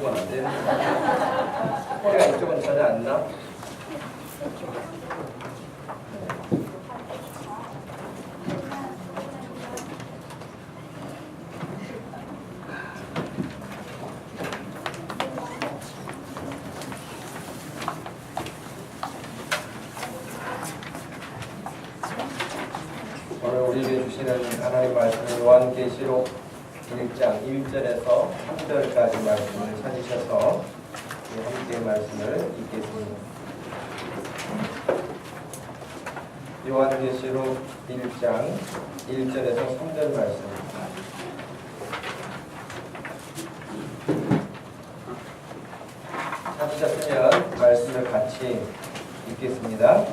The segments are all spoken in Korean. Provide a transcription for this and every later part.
이쪽은 안 되는 허리가 이쪽은 전혀 안 나. 오늘 우리에게 주시는 하나님 말씀은 요한계시록 1장 1절에서 3절까지 말씀을 찾으셔서 함께 말씀을 읽겠습니다. 요한계시록 1장 1절에서 3절 말씀입니다. 찾으셨으면 말씀을 같이 읽겠습니다.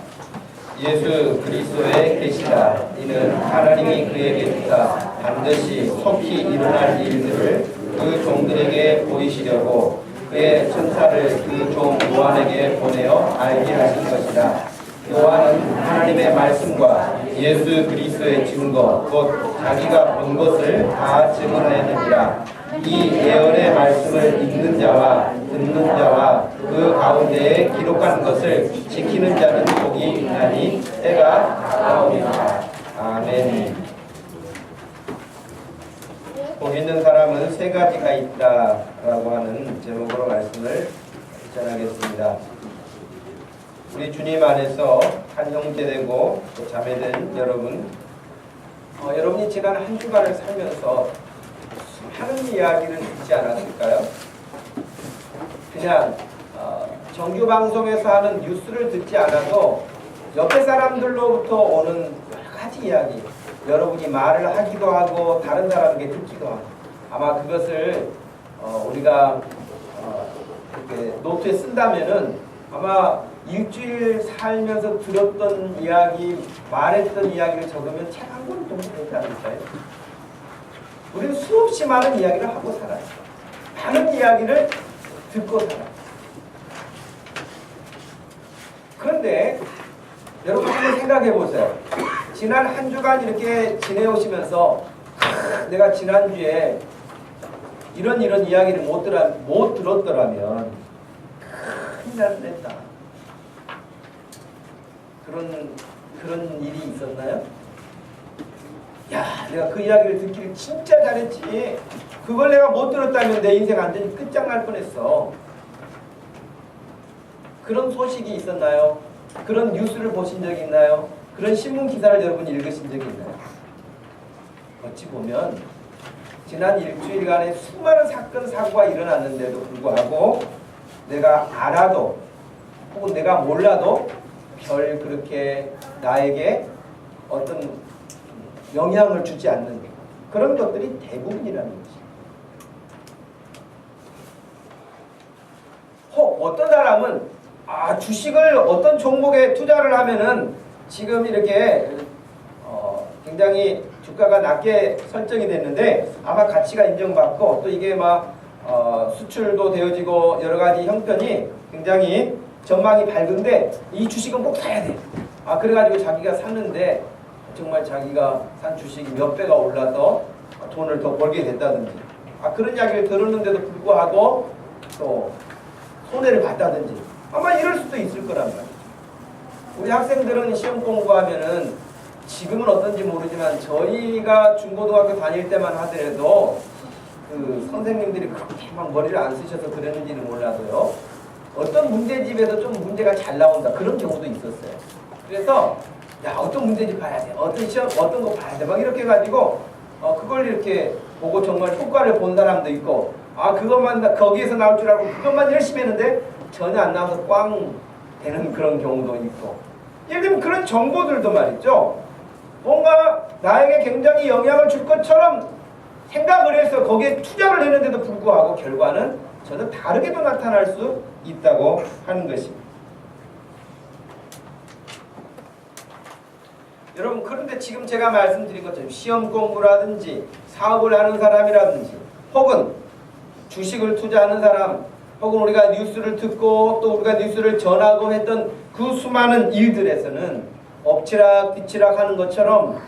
예수 그리스도의 계시다. 이는 하나님이 그에게 주사 반드시 속히 일어날 일들을 그 종들에게 보이시려고 그의 천사를 그 종 요한에게 보내어 알게 하신 것이다. 요한은 하나님의 말씀과 예수 그리스도의 증거 곧 자기가 본 것을 다 증언하느니라. 이 예언의 말씀을 읽는 자와 듣는 자와 그 가운데에 기록한 것을 지키는 자는 복이 있나니 때가 가까우니라. 아멘. 복 있는 사람은 세 가지가 있다라고 하는 제목으로 말씀을 전하겠습니다. 우리 주님 안에서 한 형제되고 또 자매된 여러분, 여러분이 지난 한 주간을 살면서 수많은 이야기를 듣지 않았을까요? 그냥 정규 방송에서 하는 뉴스를 듣지 않아도 옆에 사람들로부터 오는 여러 가지 이야기, 여러분이 말을 하기도 하고 다른 사람에게 듣기도 하고, 아마 그것을 우리가 이렇게 노트에 쓴다면은 아마 일주일 살면서 들었던 이야기, 말했던 이야기를 적으면 책 한 권 정도 되지 않을까요? 우리는 수없이 많은 이야기를 하고 살아요. 많은 이야기를 듣고 살아요. 그런데 여러분 한번 생각해 보세요. 지난 한 주간 이렇게 지내오시면서 내가 지난주에 이런 이야기를 못 들었더라면 큰일 날 뻔했다. 그런 일이 있었나요? 야, 내가 그 이야기를 듣기를 진짜 잘했지. 그걸 내가 못 들었다면 내 인생 완전히 끝장날 뻔했어. 그런 소식이 있었나요? 그런 뉴스를 보신 적이 있나요? 그런 신문 기사를 여러분이 읽으신 적이 있나요? 어찌 보면 지난 일주일간에 수많은 사건 사고가 일어났는데도 불구하고 내가 알아도 혹은 내가 몰라도 별 그렇게 나에게 어떤 영향을 주지 않는 그런 것들이 대부분이라는 것이죠. 혹 어떤 사람은 주식을 어떤 종목에 투자를 하면은 지금 이렇게 굉장히 주가가 낮게 설정이 됐는데 아마 가치가 인정받고 또 이게 막 수출도 되어지고 여러 가지 형편이 굉장히 전망이 밝은데 이 주식은 꼭 사야 돼. 그래가지고 자기가 샀는데 정말 자기가 산 주식이 몇 배가 올라서 돈을 더 벌게 됐다든지 그런 이야기를 들었는데도 불구하고 또 손해를 봤다든지 아마 이럴 수도 있을 거란 말이죠. 우리 학생들은 시험 공부하면은 지금은 어떤지 모르지만 저희가 중고등학교 다닐 때만 하더라도 그 선생님들이 그렇게 막 머리를 안 쓰셔서 그랬는지는 몰라도요. 어떤 문제집에도 좀 문제가 잘 나온다 그런 경우도 있었어요. 그래서 어떤 문제집 봐야 돼, 어떤 시험 어떤 거 봐야 돼 막 이렇게 해가지고 그걸 이렇게 보고 정말 효과를 본 사람도 있고 그것만 거기에서 나올 줄 알고 그것만 열심히 했는데 전혀 안 나와서 꽝 되는 그런 경우도 있고 예를 들면 그런 정보들도 말이죠. 뭔가 나에게 굉장히 영향을 줄 것처럼 생각을 해서 거기에 투자를 했는데도 불구하고 결과는 전혀 다르게도 나타날 수 있다고 하는 것입니다. 여러분 그런데 지금 제가 말씀드린 것처럼 시험 공부라든지 사업을 하는 사람이라든지 혹은 주식을 투자하는 사람 혹은 우리가 뉴스를 듣고 또 우리가 뉴스를 전하고 했던 그 수많은 일들에서는 엎치락 뒤치락 하는 것처럼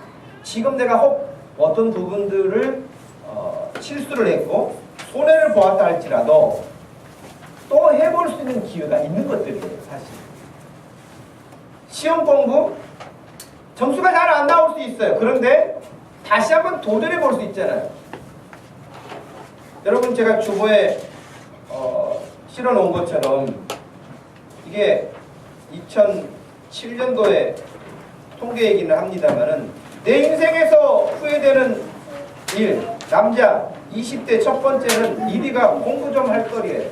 지금 내가 혹 어떤 부분들을 실수를 했고 손해를 보았다 할지라도 해볼 수 있는 기회가 있는 것들이에요. 사실 시험 공부 점수가 잘 안 나올 수 있어요. 그런데 다시 한번 도전해 볼 수 있잖아요. 여러분 제가 주보에 실어 놓은 것처럼 이게 2007년도에 통계 얘기는 합니다만은 내 인생에서 후회되는 일, 남자 20대 첫 번째는 1위가 공부 좀 할 거리예요.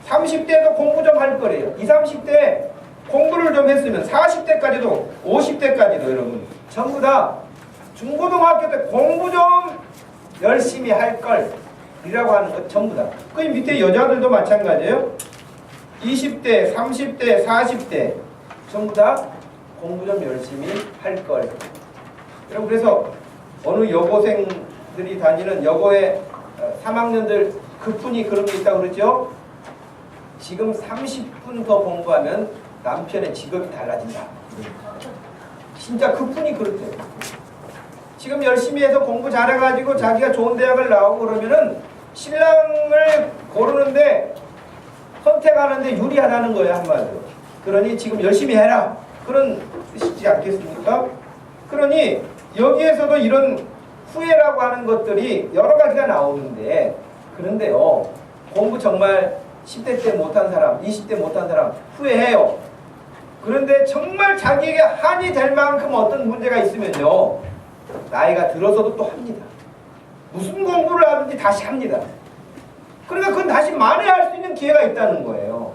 30대도 공부 좀 할 거리예요. 20, 30대 공부를 좀 했으면 40대까지도 50대까지도 여러분 전부 다 중고등학교 때 공부 좀 열심히 할 걸이라고 하는 것 전부 다. 그 밑에 여자들도 마찬가지예요. 20대, 30대, 40대 전부 다 공부 좀 열심히 할 걸. 여러분 그래서 어느 여고생들이 다니는 여고의 3학년들 급훈이 그런 게 있다고 그러죠. 지금 30분 더 공부하면 남편의 직업이 달라진다. 진짜 급훈이 그렇대요. 지금 열심히 해서 공부 잘해가지고 자기가 좋은 대학을 나오고 그러면은 신랑을 고르는데 선택하는데 유리하다는 거예요, 한마디로. 그러니 지금 열심히 해라. 그런 뜻이지 않겠습니까? 그러니 여기에서도 이런 후회라고 하는 것들이 여러 가지가 나오는데, 그런데요, 공부 정말 10대 때 못한 사람, 20대 못한 사람 후회해요. 그런데 정말 자기에게 한이 될 만큼 어떤 문제가 있으면요, 나이가 들어서도 또 합니다. 무슨 공부를 하든지 다시 합니다. 그러니까 그건 다시 만회할 수 있는 기회가 있다는 거예요.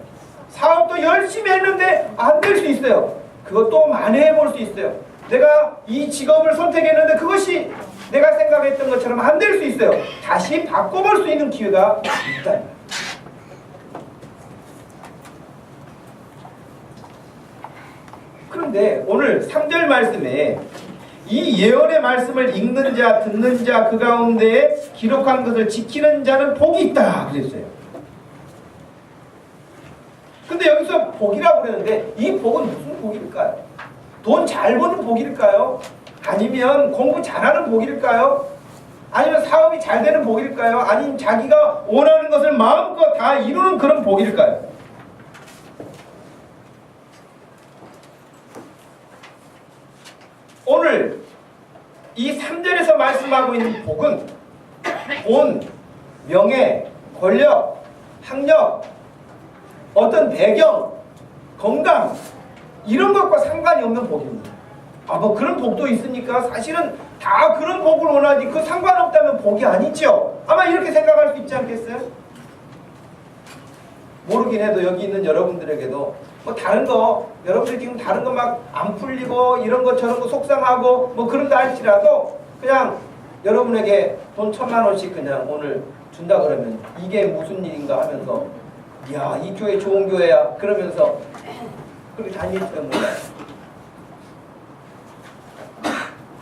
사업도 열심히 했는데 안 될 수 있어요. 그것도 만회해 볼 수 있어요. 내가 이 직업을 선택했는데 그것이 내가 생각했던 것처럼 안 될 수 있어요. 다시 바꿔볼 수 있는 기회가 있다. 그런데 오늘 3절 말씀에 이 예언의 말씀을 읽는 자, 듣는 자, 그 가운데에 기록한 것을 지키는 자는 복이 있다 그랬어요. 근데 여기서 복이라고 그러는데 이 복은 무슨 복일까요? 돈 잘 버는 복일까요? 아니면 공부 잘하는 복일까요? 아니면 사업이 잘 되는 복일까요? 아니면 자기가 원하는 것을 마음껏 다 이루는 그런 복일까요? 오늘 이 3절에서 말씀하고 있는 복은 돈, 명예, 권력, 학력, 어떤 배경, 건강 이런 것과 상관이 없는 복입니다. 뭐 그런 복도 있으니까 사실은 다 그런 복을 원하지 그 상관없다면 복이 아니죠. 아마 이렇게 생각할 수 있지 않겠어요? 모르긴 해도 여기 있는 여러분들에게도 뭐 다른 거 여러분들 지금 다른 거 막 안 풀리고 이런 거 저런 거 속상하고 뭐 그런다 할지라도 그냥 여러분에게 돈 1,000만 원씩 그냥 오늘 준다 그러면 이게 무슨 일인가 하면서 이야 이 교회 좋은 교회야 그러면서 그렇게 다닐지도 몰라요.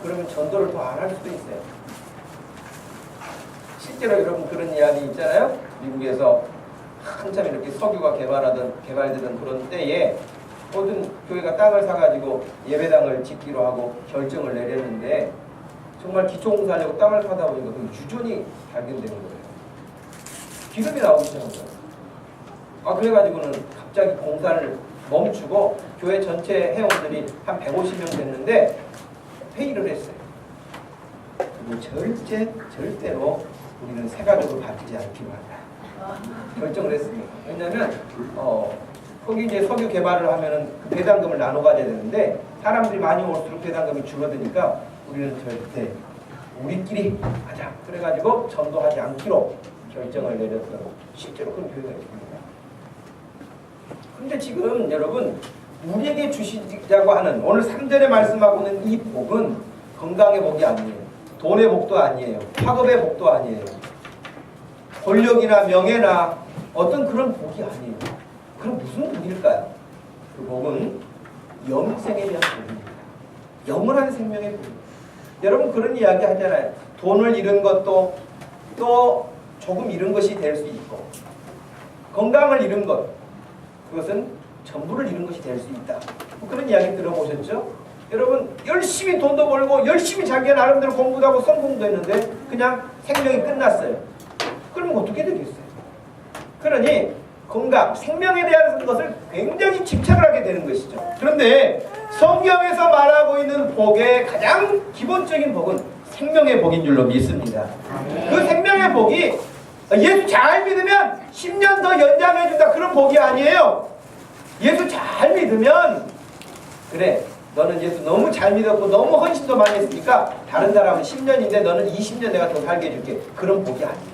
그러면 전도를 더 안 할 수도 있어요. 실제로 여러분 그런 이야기 있잖아요. 미국에서 한참 이렇게 석유가 개발되던 그런 때에 모든 교회가 땅을 사가지고 예배당을 짓기로 하고 결정을 내렸는데 정말 기초공사하려고 땅을 파다 보니까 그 유전이 발견되는 거예요. 기름이 나오기 시작한 거예요. 그래가지고는 갑자기 공사를 멈추고 교회 전체 회원들이 한 150명 됐는데 회의를 했어요. 그리고 절대로 우리는 새가족을 바뀌지 않기로 한다. 결정을 했습니다. 왜냐하면 거기 이제 석유 개발을 하면은 그 배당금을 나눠 가져야 되는데 사람들이 많이 올수록 배당금이 줄어드니까 우리는 절대 우리끼리 하자. 그래가지고 전도하지 않기로 결정을 내렸어요. 실제로 그런 교회가 있습니다. 근데 지금 여러분 우리에게 주시자고 하는 오늘 3절에 말씀하고 있는 이 복은 건강의 복이 아니에요. 돈의 복도 아니에요. 학업의 복도 아니에요. 권력이나 명예나 어떤 그런 복이 아니에요. 그럼 무슨 복일까요? 그 복은 영생에 대한 복입니다. 영원한 생명의 복입니다. 여러분 그런 이야기 하잖아요. 돈을 잃은 것도 또 조금 잃은 것이 될 수 있고 건강을 잃은 것 그것은 전부를 잃은 것이 될 수 있다. 그런 이야기 들어보셨죠? 여러분 열심히 돈도 벌고 열심히 자기가 나름대로 공부도 하고 성공도 했는데 그냥 생명이 끝났어요. 그러면 어떻게 되겠어요? 그러니 건강, 생명에 대한 것을 굉장히 집착을 하게 되는 것이죠. 그런데 성경에서 말하고 있는 복의 가장 기본적인 복은 생명의 복인 줄로 믿습니다. 그 생명의 복이 예수 잘 믿으면 10년 더 연장해준다, 그런 복이 아니에요. 예수 잘 믿으면, 그래, 너는 예수 너무 잘 믿었고 너무 헌신도 많이 했으니까 다른 사람은 10년인데 너는 20년 내가 더 살게 해줄게, 그런 복이 아니에요.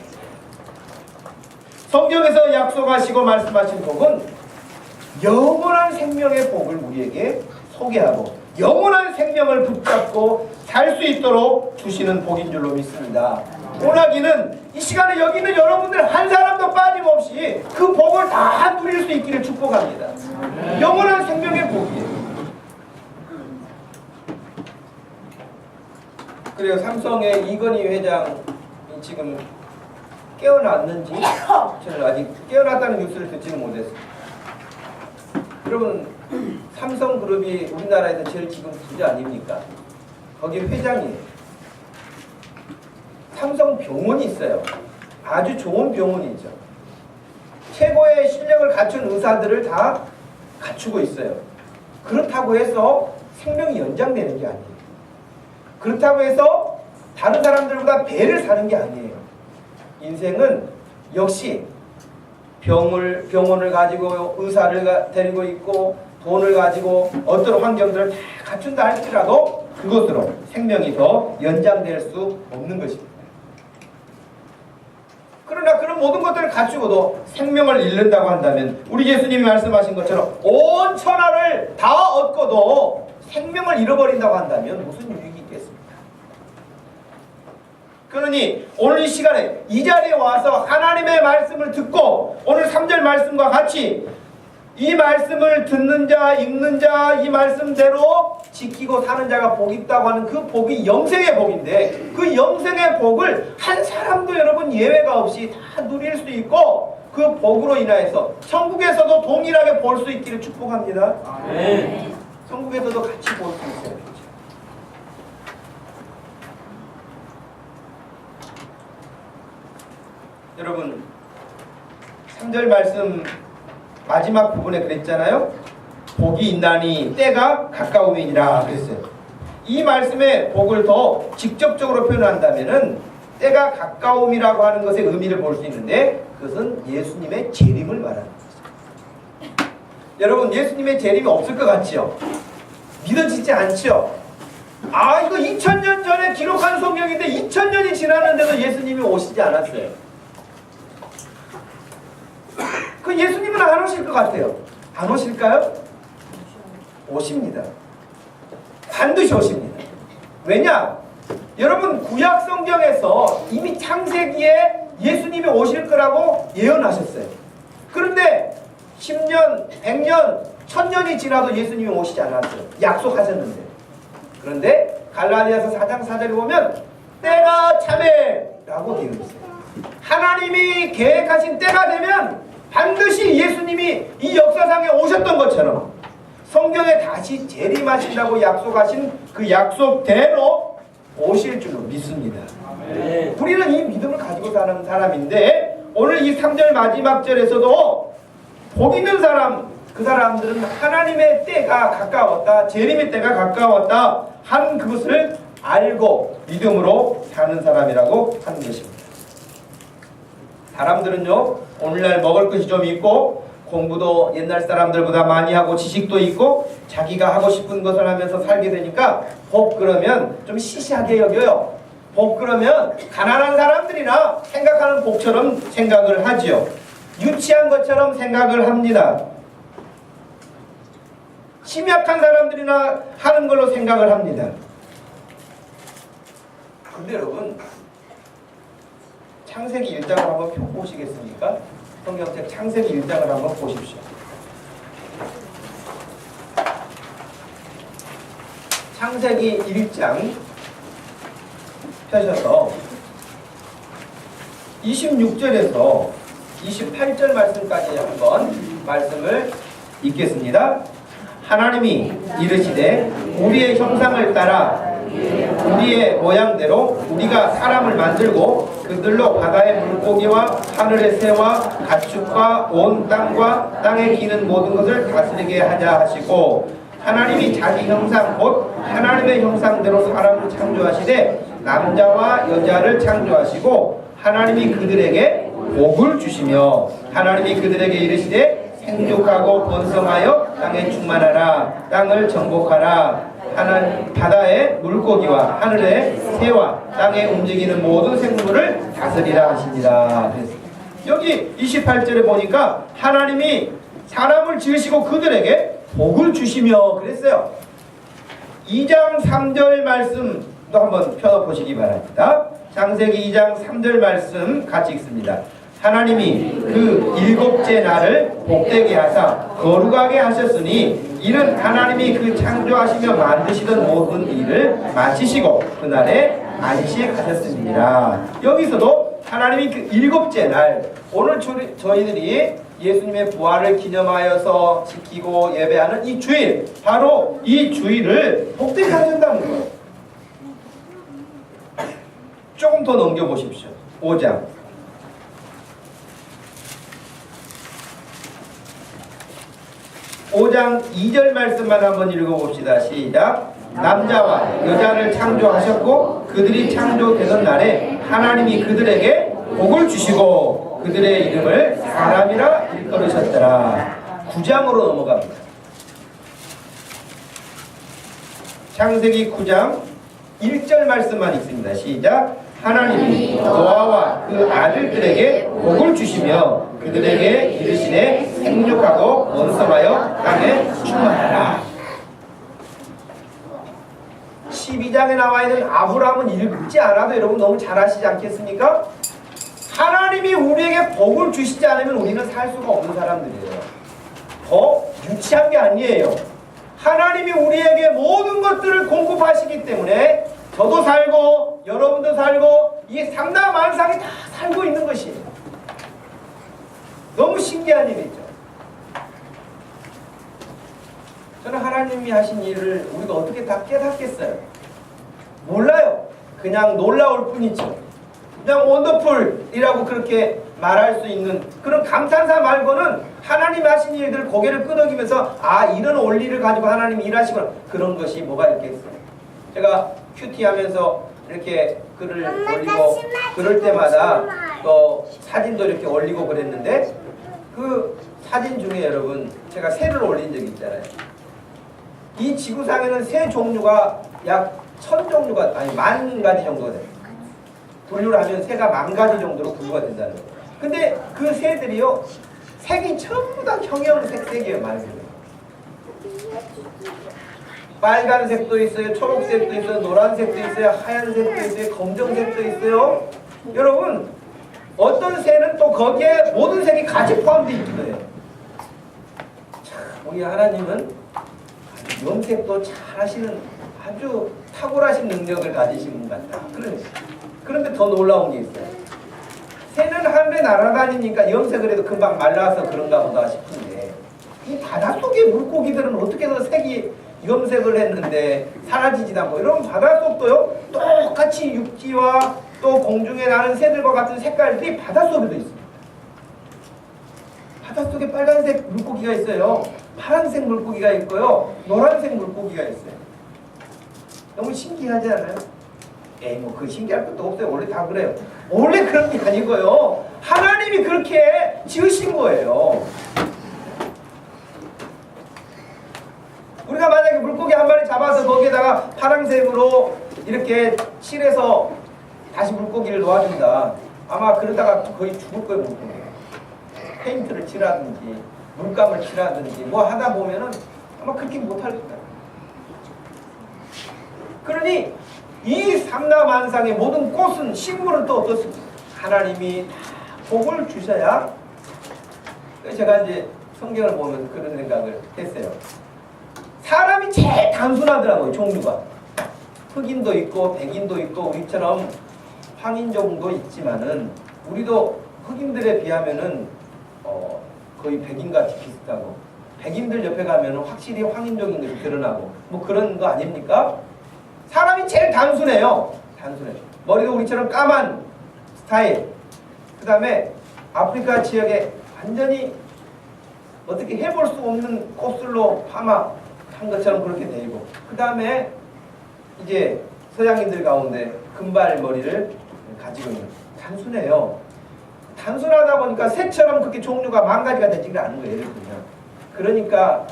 성경에서 약속하시고 말씀하신 복은 영원한 생명의 복을 우리에게 소개하고 영원한 생명을 붙잡고 살 수 있도록 주시는 복인 줄로 믿습니다. 원하기는 이 시간에 여기 있는 여러분들 한 사람도 빠짐없이 그 복을 다 누릴 수 있기를 축복합니다. 영원한 생명의 복이에요. 그래요. 삼성의 이건희 회장이 지금 깨어났는지 저는 아직 깨어났다는 뉴스를 듣지는 못했어요. 여러분, 삼성그룹이 우리나라에서 제일 지금 부자 아닙니까? 거기 회장이에요. 삼성병원이 있어요. 아주 좋은 병원이죠. 최고의 실력을 갖춘 의사들을 다 갖추고 있어요. 그렇다고 해서 생명이 연장되는 게 아니에요. 그렇다고 해서 다른 사람들보다 배를 사는 게 아니에요. 인생은 역시 병원을 가지고 의사를 데리고 있고 돈을 가지고 어떤 환경들을 다 갖춘다 할지라도 그것으로 생명이 더 연장될 수 없는 것입니다. 그러나 그런 모든 것들을 갖추고도 생명을 잃는다고 한다면 우리 예수님이 말씀하신 것처럼 온 천하를 다 얻고도 생명을 잃어버린다고 한다면 무슨 유익이 있겠습니까? 그러니 오늘 이 시간에 이 자리에 와서 하나님의 말씀을 듣고 오늘 3절 말씀과 같이 이 말씀을 듣는 자, 읽는 자, 이 말씀대로 지키고 사는 자가 복이 있다고 하는 그 복이 영생의 복인데 그 영생의 복을 한 사람도 여러분 예외가 없이 다 누릴 수 있고 그 복으로 인하여서 천국에서도 동일하게 볼 수 있기를 축복합니다. 아멘. 천국에서도 같이 볼 수 있어요. 여러분 3절 말씀 마지막 부분에 그랬잖아요. 복이 있나니 때가 가까움이니라 그랬어요. 이 말씀에 복을 더 직접적으로 표현한다면은 때가 가까움이라고 하는 것의 의미를 볼 수 있는데 그것은 예수님의 재림을 말하는 거죠. 여러분 예수님의 재림이 없을 것 같지요? 믿어지지 않지요? 아 이거 2000년 전에 기록한 성경인데 2000년이 지났는데도 예수님이 오시지 않았어요. 그 예수님은 안 오실 것 같아요. 안 오실까요? 오십니다. 반드시 오십니다. 왜냐? 여러분 구약 성경에서 이미 창세기에 예수님이 오실 거라고 예언하셨어요. 그런데 10년, 100년, 1000년이 지나도 예수님이 오시지 않았어요. 약속하셨는데. 그런데 갈라디아서 4장 4절에 보면 때가 차매 라고 되어 있어요. 하나님이 계획하신 때가 되면 반드시 예수님이 이 역사상에 오셨던 것처럼 성경에 다시 재림하신다고 약속하신 그 약속대로 오실 줄로 믿습니다. 아멘. 우리는 이 믿음을 가지고 사는 사람인데 오늘 이 3절 마지막 절에서도 복 있는 사람, 그 사람들은 하나님의 때가 가까웠다, 재림의 때가 가까웠다 하는 그것을 알고 믿음으로 사는 사람이라고 하는 것입니다. 사람들은요 오늘날 먹을 것이 좀 있고 공부도 옛날 사람들보다 많이 하고 지식도 있고 자기가 하고 싶은 것을 하면서 살게 되니까 복 그러면 좀 시시하게 여겨요. 복 그러면 가난한 사람들이나 생각하는 복처럼 생각을 하지요. 유치한 것처럼 생각을 합니다. 심약한 사람들이나 하는 걸로 생각을 합니다. 근데 여러분 창세기 1장을 한번 펴보시겠습니까? 성경책 창세기 1장을 한번 보십시오. 창세기 1장 펴셔서 26절에서 28절 말씀까지 한번 말씀을 읽겠습니다. 하나님이 이르시되 우리의 형상을 따라 우리의 모양대로 우리가 사람을 만들고 그들로 바다의 물고기와 하늘의 새와 가축과 온 땅과 땅에 기는 모든 것을 다스리게 하자 하시고 하나님이 자기 형상 곧 하나님의 형상대로 사람을 창조하시되 남자와 여자를 창조하시고 하나님이 그들에게 복을 주시며 하나님이 그들에게 이르시되 생육하고 번성하여 땅에 충만하라 땅을 정복하라 하나님 바다의 물고기와 하늘의 새와 땅에 움직이는 모든 생물을 다스리라 하시니라. 여기 28절에 보니까 하나님이 사람을 지으시고 그들에게 복을 주시며 그랬어요. 2장 3절 말씀도 한번 펴보시기 바랍니다. 창세기 2장 3절 말씀 같이 읽습니다. 하나님이 그 일곱째 날을 복되게 하사 거룩하게 하셨으니 이는 하나님이 그 창조하시며 만드시던 모든 일을 마치시고 그날에 안식하셨습니다. 여기서도 하나님이 그 일곱째 날 오늘 저희들이 예수님의 부활을 기념하여서 지키고 예배하는 이 주일 바로 이 주일을 복되게 하신다는 거예요. 조금 더 넘겨보십시오. 5장 5장 2절 말씀만 한번 읽어봅시다. 시작. 남자와 여자를 창조하셨고 그들이 창조되던 날에 하나님이 그들에게 복을 주시고 그들의 이름을 사람이라 일컬으셨더라. 9장으로 넘어갑니다. 창세기 9장 1절 말씀만 읽습니다. 시작. 하나님이 노아와 그 아들들에게 복을 주시며 그들에게 이르시되 생육하고 번성하여 땅에 충만하라. 12장에 나와 있는 아브라함은 읽지 않아도 여러분 너무 잘 아시지 않겠습니까? 하나님이 우리에게 복을 주시지 않으면 우리는 살 수가 없는 사람들이에요. 더 유치한 게 아니에요. 하나님이 우리에게 모든 것들을 공급하시기 때문에 저도 살고 여러분도 살고 이 삼라만상이 다 살고 있는 것이에요. 너무 신기한 일이죠. 저는 하나님이 하신 일을 우리가 어떻게 다 깨닫겠어요? 몰라요. 그냥 놀라울 뿐이죠. 그냥 원더풀이라고 그렇게 말할 수 있는 그런 감탄사 말고는 하나님 하신 일들 고개를 끄덕이면서 아 이런 원리를 가지고 하나님이 일하시구나 그런 것이 뭐가 있겠어요. 제가 큐티 하면서 이렇게 글을 올리고 그럴 때마다 또 사진도 이렇게 올리고 그랬는데 그 사진 중에 여러분 제가 새를 올린 적이 있잖아요. 이 지구상에는 새 종류가 약 1000종류가 아니 10,000가지 정도가 돼요. 분류를 하면 새가 10,000가지 정도로 분류가 된다는 거예요. 근데 그 새들이요 색이 전부 다 형형색 색이에요. 말 그대로. 빨간색도 있어요, 초록색도 있어요, 노란색도 있어요, 하얀색도 있어요, 검정색도 있어요. 여러분 어떤 새는 또 거기에 모든 색이 같이 포함되어 있기도 해요. 참 우리 하나님은 염색도 잘 하시는 아주 탁월하신 능력을 가지신 분 같다. 그런데 더 놀라운 게 있어요. 새는 하늘에 날아다니니까 염색을 해도 금방 말라서 그런가 보다 싶은데 이 바닷속의 물고기들은 어떻게 해서 색이 염색을 했는데 사라지지도 않고 이런 바닷속도요 똑같이 육지와 또 공중에 나는 새들과 같은 색깔들이 바닷속에도 있습니다. 바닷속에 빨간색 물고기가 있어요. 파란색 물고기가 있고요. 노란색 물고기가 있어요. 너무 신기하지 않아요? 에이 뭐 그 신기할 것도 없어요. 원래 다 그래요. 원래 그런 게 아니고요. 하나님이 그렇게 지으신 거예요. 우리가 만약에 물고기 한 마리 잡아서 거기에다가 파란색으로 이렇게 칠해서 다시 물고기를 놓아준다. 아마 그러다가 거의 죽을 거예요. 물고기. 페인트를 칠하든지 물감을 칠하든지 뭐 하다 보면은 아마 그렇게 못할 거다. 그러니 이 삼라만상의 모든 꽃은 식물은 또 어떻습니까? 하나님이 다 복을 주셔야. 제가 이제 성경을 보면서 그런 생각을 했어요. 사람이 제일 단순하더라고요. 종류가 흑인도 있고 백인도 있고 우리처럼 황인종도 있지만은 우리도 흑인들에 비하면은 거의 백인같이 비슷하고 백인들 옆에 가면은 확실히 황인종인 것이 드러나고 뭐 그런 거 아닙니까? 사람이 제일 단순해요. 단순해. 머리도 우리처럼 까만 스타일, 그 다음에 아프리카 지역에 완전히 어떻게 해볼 수 없는 곱슬로 파마한 것처럼 그렇게 돼 있고, 그 다음에 이제 서양인들 가운데 금발머리를 가지고 있는, 단순해요. 단순하다 보니까 새처럼 그렇게 종류가 만 가지가 되지가 않은 거예요. 예를 들면. 그러니까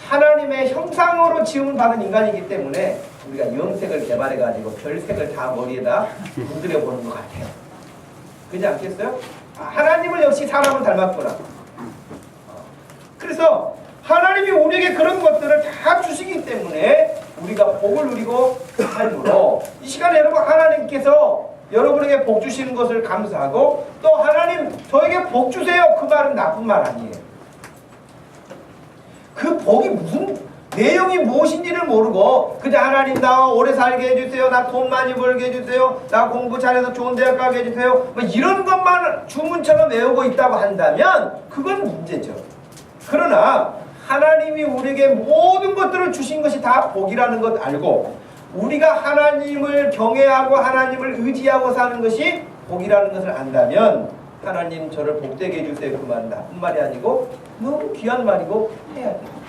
하나님의 형상으로 지음을 받은 인간이기 때문에 우리가 염색을 개발해가지고 별색을 다 머리에다 문드려 보는 것 같아요. 그렇지 않겠어요? 하나님을 역시 사람을 닮았구나. 그래서 하나님이 우리에게 그런 것들을 다 주시기 때문에 우리가 복을 누리고 삶으로, 이 시간에 여러분 하나님께서 여러분에게 복 주시는 것을 감사하고, 또 하나님 저에게 복 주세요, 그 말은 나쁜 말 아니에요. 그 복이 무슨 내용이 무엇인지를 모르고 그냥 하나님 나 오래 살게 해주세요, 나 돈 많이 벌게 해주세요, 나 공부 잘해서 좋은 대학 가게 해주세요, 뭐 이런 것만 주문처럼 외우고 있다고 한다면 그건 문제죠. 그러나 하나님이 우리에게 모든 것들을 주신 것이 다 복이라는 것 알고, 우리가 하나님을 경외하고 하나님을 의지하고 사는 것이 복이라는 것을 안다면, 하나님 저를 복되게 해주세요, 그 말은 나쁜 말이 아니고 너무 귀한 말이고 해야 돼요.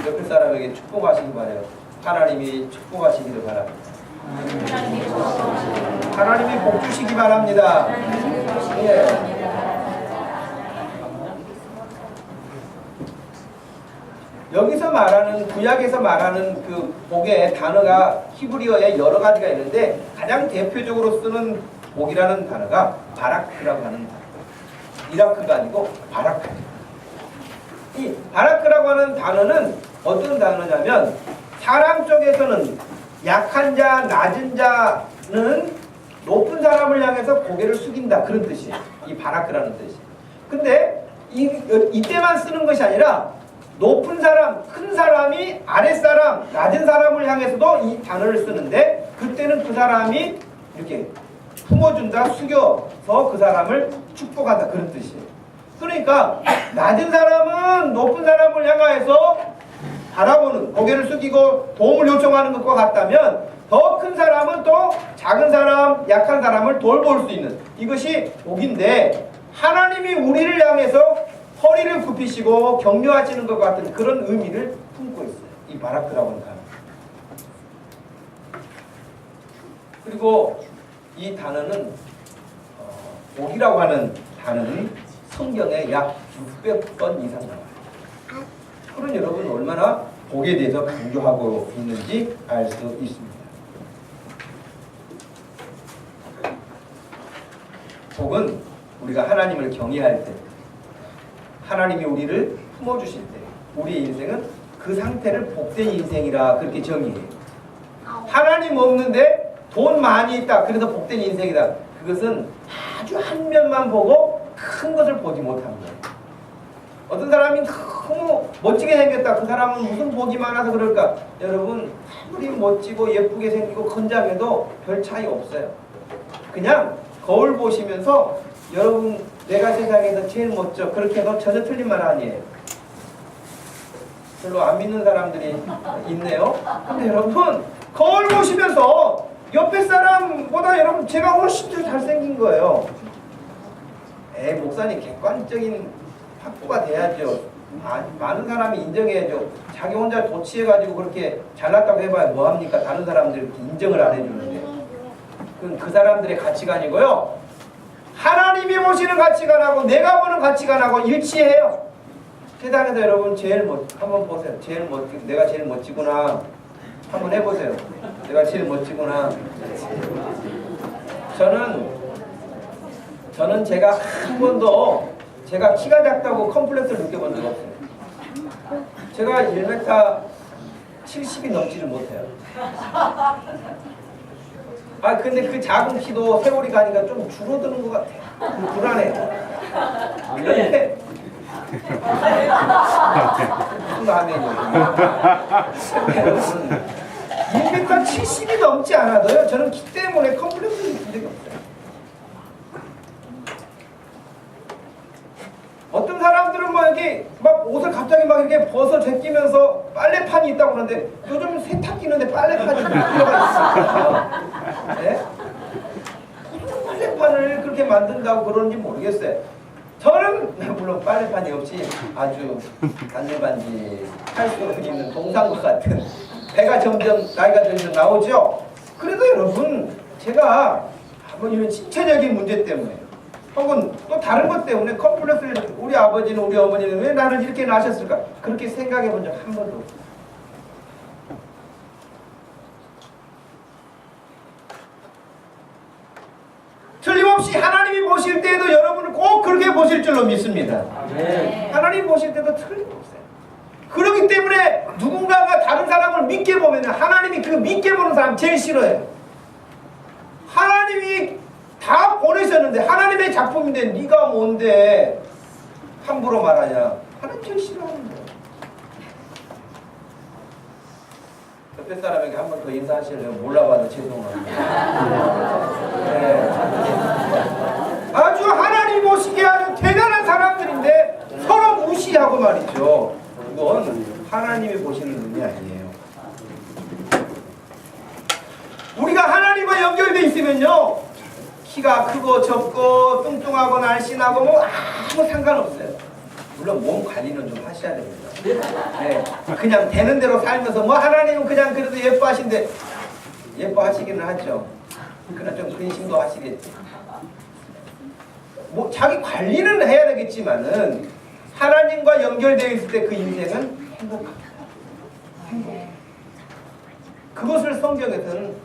옆에 사람에게 축복하시기 바라요. 하나님이 축복하시기를 바랍니다. 하나님이 복 주시기 바랍니다. 예. 여기서 말하는, 구약에서 말하는 그 복의 단어가 히브리어에 여러 가지가 있는데 가장 대표적으로 쓰는 복이라는 단어가 바라크라고 하는 단어. 이라크가 아니고 바라크. 이 바라크라고 하는 단어는 어떤 단어냐면, 사람 쪽에서는 약한 자, 낮은 자는 높은 사람을 향해서 고개를 숙인다, 그런 뜻이에요. 이 바라크라는 뜻이. 근데 이때만 쓰는 것이 아니라 높은 사람, 큰 사람이 아랫사람, 낮은 사람을 향해서도 이 단어를 쓰는데, 그때는 그 사람이 이렇게 품어준다, 숙여서 그 사람을 축복한다, 그런 뜻이에요. 그러니까 낮은 사람은 높은 사람을 향하여서 바라보는, 고개를 숙이고 도움을 요청하는 것과 같다면, 더 큰 사람은 또 작은 사람, 약한 사람을 돌볼 수 있는, 이것이 복인데, 하나님이 우리를 향해서 허리를 굽히시고 격려하시는 것 같은 그런 의미를 품고 있어요, 이 바라크라고 하는 단어. 그리고 이 단어는 복이라고 하는 단어는 성경에 약 600번 이상 나와요. 그럼 여러분 얼마나 복에 대해서 강조하고 있는지 알 수 있습니다. 복은 우리가 하나님을 경외할 때, 하나님이 우리를 품어주실 때, 우리의 인생은 그 상태를 복된 인생이라 그렇게 정의해요. 하나님 없는데 돈 많이 있다, 그래서 복된 인생이다, 그것은 아주 한 면만 보고 큰 것을 보지 못한 거예요. 어떤 사람이 너무 멋지게 생겼다, 그 사람은 무슨 복이 많아서 그럴까? 여러분, 아무리 멋지고 예쁘게 생기고 건장해도 별 차이 없어요. 그냥 거울 보시면서 여러분 내가 세상에서 제일 멋져, 그렇게 해도 전혀 틀린 말 아니에요. 별로 안 믿는 사람들이 있네요. 근데 여러분 거울 보시면서 옆에 사람보다 여러분 제가 훨씬 더 잘생긴 거예요. 목사님 객관적인 확보가 돼야죠. 많은 사람이 인정해야죠. 자기 혼자 도취해가지고 그렇게 잘났다고 해봐야 뭐합니까? 다른 사람들이 인정을 안 해주는데. 그건 그 사람들의 가치관이고요. 하나님이 보시는 가치관하고 내가 보는 가치관하고 일치해요. 세상에서 여러분 한번 보세요. 내가 제일 멋지구나. 한번 해보세요. 내가 제일 멋지구나. 저는 제가 한 번도 제가 키가 작다고 컴플렉스를 느껴본 적 없어요. 제가 1m 70이 넘지를 못해요. 근데 그 작은 키도 세월이 가니까 좀 줄어드는 것 같아요. 불안해요. 그런데 무슨 라면이요? 1m 70이 넘지 않아도요, 저는 키 때문에 컴플렉스를 느낀 적이 없어요. 어떤 사람들은 뭐 여기 막 옷을 갑자기 막 이렇게 벗어 제끼면서 빨래판이 있다고 그러는데, 요즘 세탁기는데 빨래판이 들어가 있어요. 네? 무슨 그렇게 만든다고 그러는지 모르겠어요. 저는 물론 빨래판이 없이 아주 반질반질할 수 있는 동상국 같은 배가 점점 나이가 들면 나오죠. 그래도 여러분 제가 뭐 이런 신체적인 문제 때문에 혹은 또 다른 것 때문에 컴플렉스를 우리 아버지는 우리 어머니는 왜 나를 이렇게 낳으셨을까 그렇게 생각해 본 적 한 번도 없어요. 틀림없이 하나님이 보실 때에도 여러분을 꼭 그렇게 보실 줄로 믿습니다. 네. 하나님 보실 때도 틀림없어요. 그렇기 때문에 누군가가 다른 사람을 믿게 보면 하나님이 그 믿게 보는 사람 제일 싫어해요. 하나님이 다 보내셨는데 하나님의 작품인데 네가 뭔데 함부로 말하냐. 하나님 제일 싫어하는 거예요. 옆에 사람에게 한 번 더 인사하시려면 몰라봐도 죄송합니다. 네. 아주 하나님 보시게 하는 대단한 사람들인데 서로 무시하고 말이죠. 그건 하나님이 보시는 눈이 아니에요. 우리가 하나님과 연결되어 있으면요 키가 크고 적고 뚱뚱하고 날씬하고 뭐 아무 상관없어요. 물론 몸 관리는 좀 하셔야 됩니다. 네. 그냥 되는 대로 살면서 뭐 하나님은 그냥 그래도 예뻐하신데 예뻐하시기는 하죠. 그러나 좀 근심도 하시겠지. 뭐 자기 관리는 해야 되겠지만은 하나님과 연결되어 있을 때 그 인생은 행복합니다. 행복. 그것을 성경에서는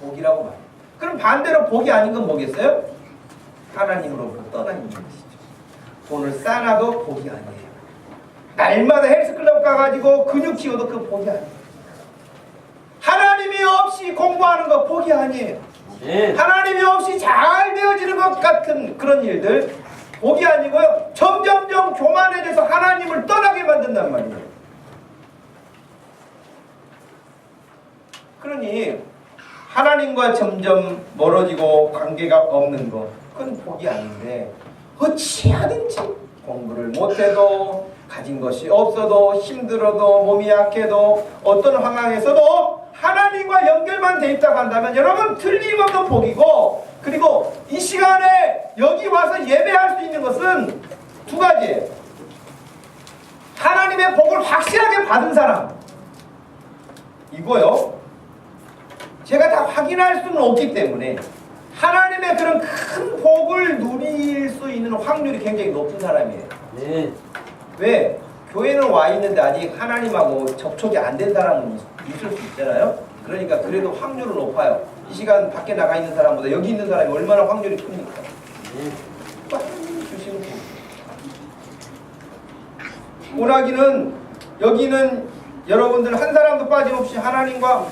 복이라고 말해요. 그럼 반대로 복이 아닌 건 뭐겠어요? 하나님으로부터 떠나 있는 것이죠. 돈을 쌓아놔도 복이 아니에요. 날마다 헬스클럽 가가지고 근육 키워도 그 복이 아니에요. 하나님이 없이 공부하는 거 복이 아니에요. 네. 하나님이 없이 잘 되어지는 것 같은 그런 일들 복이 아니고요. 점점점 교만해져서 하나님을 떠나게 만든단 말이에요. 그러니 하나님과 점점 멀어지고 관계가 없는 것 그건 복이 아닌데 어찌하든지 공부를 못해도 가진 것이 없어도 힘들어도 몸이 약해도 어떤 상황에서도 하나님과 연결만 돼 있다고 한다면 여러분 틀림없는 복이고 그리고 이 시간에 여기 와서 예배할 수 있는 것은 두 가지예요. 하나님의 복을 확실하게 받은 사람 이거요. 제가 다 확인할 수는 없기 때문에 하나님의 그런 큰 복을 누릴 수 있는 확률이 굉장히 높은 사람이에요. 네. 왜? 교회는 와 있는데 아직 하나님하고 접촉이 안 된 사람은 있을 수 있잖아요. 그러니까 그래도 확률은 높아요. 이 시간 밖에 나가 있는 사람보다 여기 있는 사람이 얼마나 확률이 큽니까? 하나님이 주시는 복. 오나기는 여기는 여러분들 한 사람도 빠짐없이 하나님과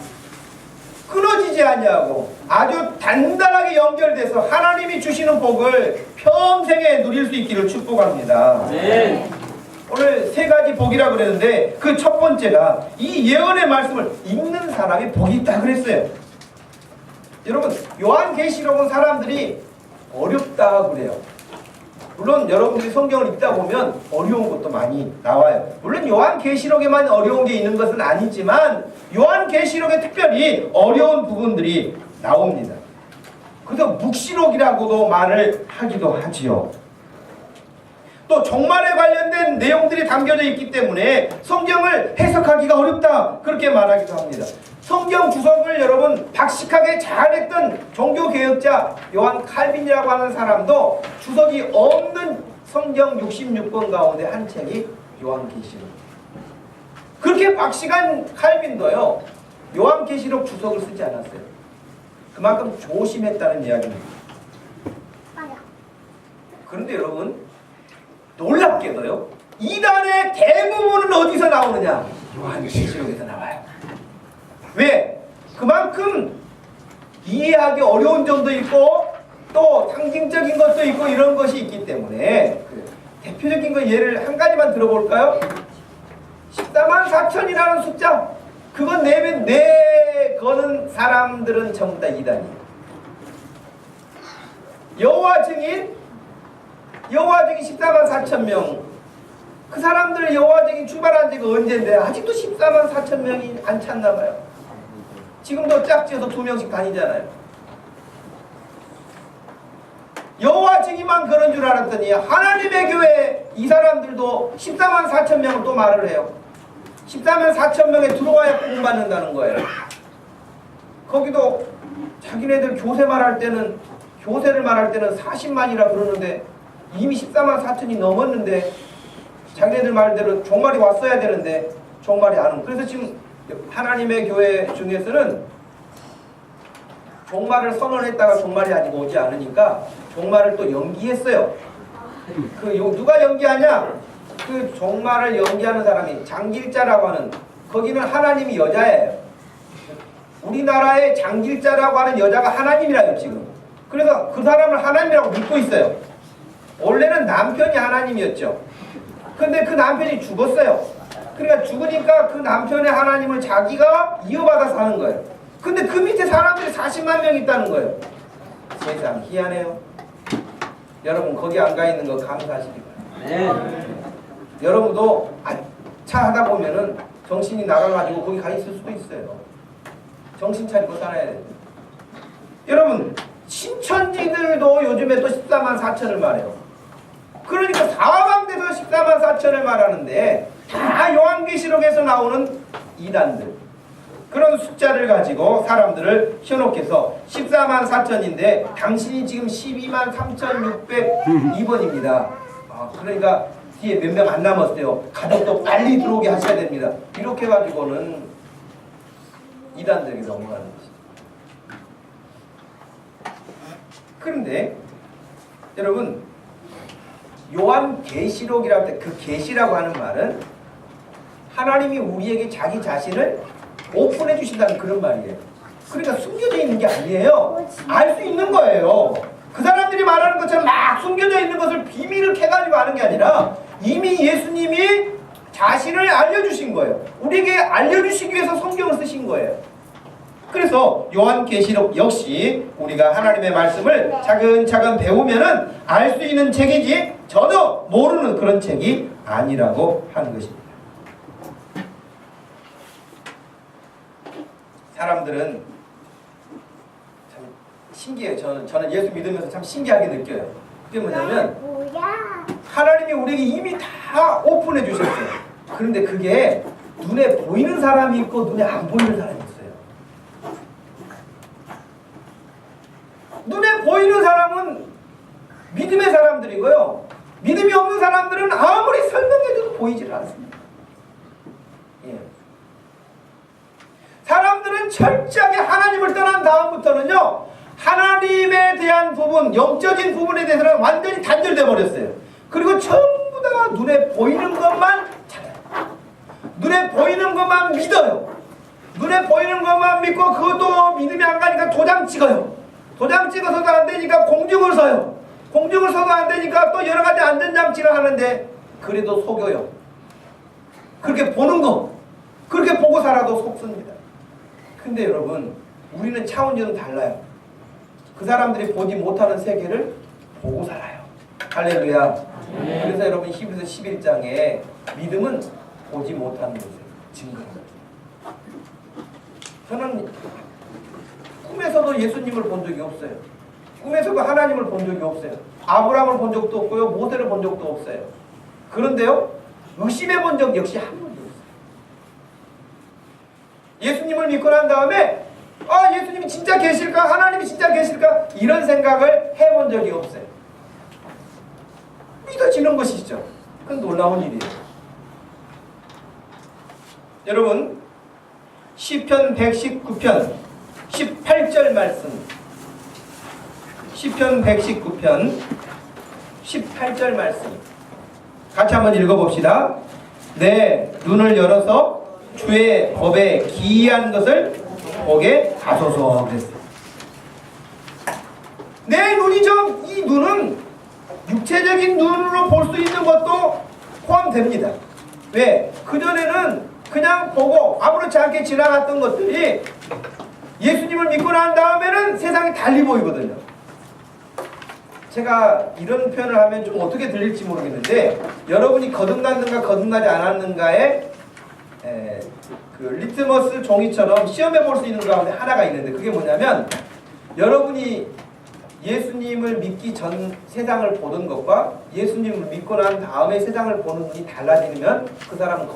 끊어지지 않냐고 아주 단단하게 연결돼서 하나님이 주시는 복을 평생에 누릴 수 있기를 축복합니다. 네. 오늘 세 가지 복이라고 그랬는데 그 첫 번째가 이 예언의 말씀을 읽는 사람이 복이 있다 그랬어요. 여러분 요한계시록은 사람들이 어렵다 그래요. 물론 여러분들이 성경을 읽다 보면 어려운 것도 많이 나와요. 물론 요한계시록에만 어려운 게 있는 것은 아니지만 요한계시록에 특별히 어려운 부분들이 나옵니다. 그래서 묵시록이라고도 말을 하기도 하지요. 또 종말에 관련된 내용들이 담겨져 있기 때문에 성경을 해석하기가 어렵다 그렇게 말하기도 합니다. 성경 주석을 여러분 박식하게 잘했던 종교개혁자 요한 칼빈이라고 하는 사람도 주석이 없는 성경 66권 가운데 한 책이 요한계시록. 그렇게 박식한 칼빈도요 요한계시록 주석을 쓰지 않았어요. 그만큼 조심했다는 이야기입니다. 그런데 여러분 놀랍게도요 이단의 대부분은 어디서 나오느냐? 요한계시록에서 나와요. 왜? 그만큼 이해하기 어려운 점도 있고 또 상징적인 것도 있고 이런 것이 있기 때문에 대표적인 거 예를 한 가지만 들어볼까요? 14만 4천이라는 숫자 그건 내 거는 사람들은 전부 다 이단이에요. 여호와 증인 14만 4천 명 그 사람들 여호와 증인 출발한 지가 언젠데 아직도 14만 4천 명이 안 찼나 봐요. 지금도 짝지어서 2명씩 다니잖아요. 여호와 증인만 그런 줄 알았더니 하나님의 교회 이 사람들도 14만 4천 명을 또 말을 해요. 14만 4천 명에 들어와야 구원받는다는 거예요. 거기도 자기네들 교세를 말할 때는 40만이라 그러는데 이미 14만 4천이 넘었는데 자기네들 말대로 종말이 왔어야 되는데 종말이 안 오고, 그래서 지금 하나님의 교회 중에서는 종말을 선언했다가 종말이 아직 오지 않으니까 종말을 또 연기했어요. 누가 연기하냐? 그 종말을 연기하는 사람이 장길자라고 하는, 거기는 하나님이 여자예요. 우리나라의 장길자라고 하는 여자가 하나님이라요 지금. 그래서 그 사람을 하나님이라고 믿고 있어요. 원래는 남편이 하나님이었죠. 근데 그 남편이 죽었어요. 그러니까 죽으니까 그 남편의 하나님을 자기가 이어받아서 하는 거예요. 근데 그 밑에 사람들이 40만 명 있다는 거예요. 세상 희한해요. 여러분 거기 안 가 있는 거 감사하시기 바랍니다. 네. 여러분도 차 하다 보면은 정신이 나가가지고 거기 가 있을 수도 있어요. 정신 차리고 살아야 돼요. 여러분 신천지들도 요즘에 또 14만 4천을 말해요. 그러니까 사방대에서 14만 4천을 말하는데 다 요한계시록에서 나오는 이단들, 그런 숫자를 가지고 사람들을 현혹해서 14만 4천인데 당신이 지금 12만 3,602번입니다. 그러니까 뒤에 몇 명 안 남았어요. 가족도 빨리 들어오게 하셔야 됩니다. 이렇게 가지고는 이단들이 넘어가는 것이죠. 그런데 여러분 요한계시록이라고 할 때 그 계시라고 하는 말은 하나님이 우리에게 자기 자신을 오픈해 주신다는 그런 말이에요. 그러니까 숨겨져 있는 게 아니에요. 알 수 있는 거예요. 그 사람들이 말하는 것처럼 막 숨겨져 있는 것을 비밀을 캐가지고 하는 게 아니라 이미 예수님이 자신을 알려주신 거예요. 우리에게 알려주시기 위해서 성경을 쓰신 거예요. 그래서 요한계시록 역시 우리가 하나님의 말씀을 차근차근 배우면은 알 수 있는 책이지 전혀 모르는 그런 책이 아니라고 하는 것입니다. 사람들은 참 신기해요. 저는 예수 믿으면서 참 신기하게 느껴요. 그게 뭐냐면 하나님이 우리에게 이미 다 오픈해 주셨어요. 그런데 그게 눈에 보이는 사람이 있고 눈에 안 보이는 사람이 있어요. 눈에 보이는 사람은 믿음의 사람들이고요. 믿음이 없는 사람들은 아무리 설명해도 보이질 않습니다. 예. 사람들은 철저하게 하나님을 떠난 다음부터는요, 하나님에 대한 부분, 영적인 부분에 대해서는 완전히 단절돼 버렸어요. 그리고 전부 다 눈에 보이는 것만 찾아요. 눈에 보이는 것만 믿어요. 눈에 보이는 것만 믿고 그것도 믿음이 안 가니까 도장 찍어요. 도장 찍어서도 안 되니까 공증을 서요. 공증을 서도 안 되니까 또 여러 가지 안전장치를 하는데 그래도 속여요. 그렇게 보는 거, 그렇게 보고 살아도 속습니다. 근데 여러분, 우리는 차원이 좀 달라요. 그 사람들이 보지 못하는 세계를 보고 살아요. 할렐루야. 그래서 여러분 히브리서 11장에 믿음은 보지 못하는 것을 증거합니다. 저는 꿈에서도 예수님을 본 적이 없어요. 꿈에서도 하나님을 본 적이 없어요. 아브라함을 본 적도 없고요. 모세를 본 적도 없어요. 그런데요, 의심해 본 적 역시 한 번도 없어요. 예수님을 믿고 난 다음에 예수님이 진짜 계실까? 하나님이 진짜 계실까? 이런 생각을 해본 적이 없어요. 믿어지는 것이죠. 그건 놀라운 일이에요. 여러분, 시편 119편 18절 말씀, 시편 119편 18절 말씀 같이 한번 읽어봅시다. 내 눈을 열어서 주의 법에 기이한 것을 보게 하소서 그랬어요. 내 눈이죠. 이 눈은 육체적인 눈으로 볼 수 있는 것도 포함됩니다. 왜? 그전에는 그냥 보고 아무렇지 않게 지나갔던 것들이 예수님을 믿고 난 다음에는 세상이 달리 보이거든요. 제가 이런 표현을 하면 좀 어떻게 들릴지 모르겠는데, 여러분이 거듭났는가 거듭나지 않았는가에 그 리트머스 종이처럼 시험해 볼 수 있는 가운데 하나가 있는데, 그게 뭐냐면 여러분이 예수님을 믿기 전 세상을 보던 것과 예수님을 믿고 난 다음에 세상을 보는 눈이 달라지면 그 사람은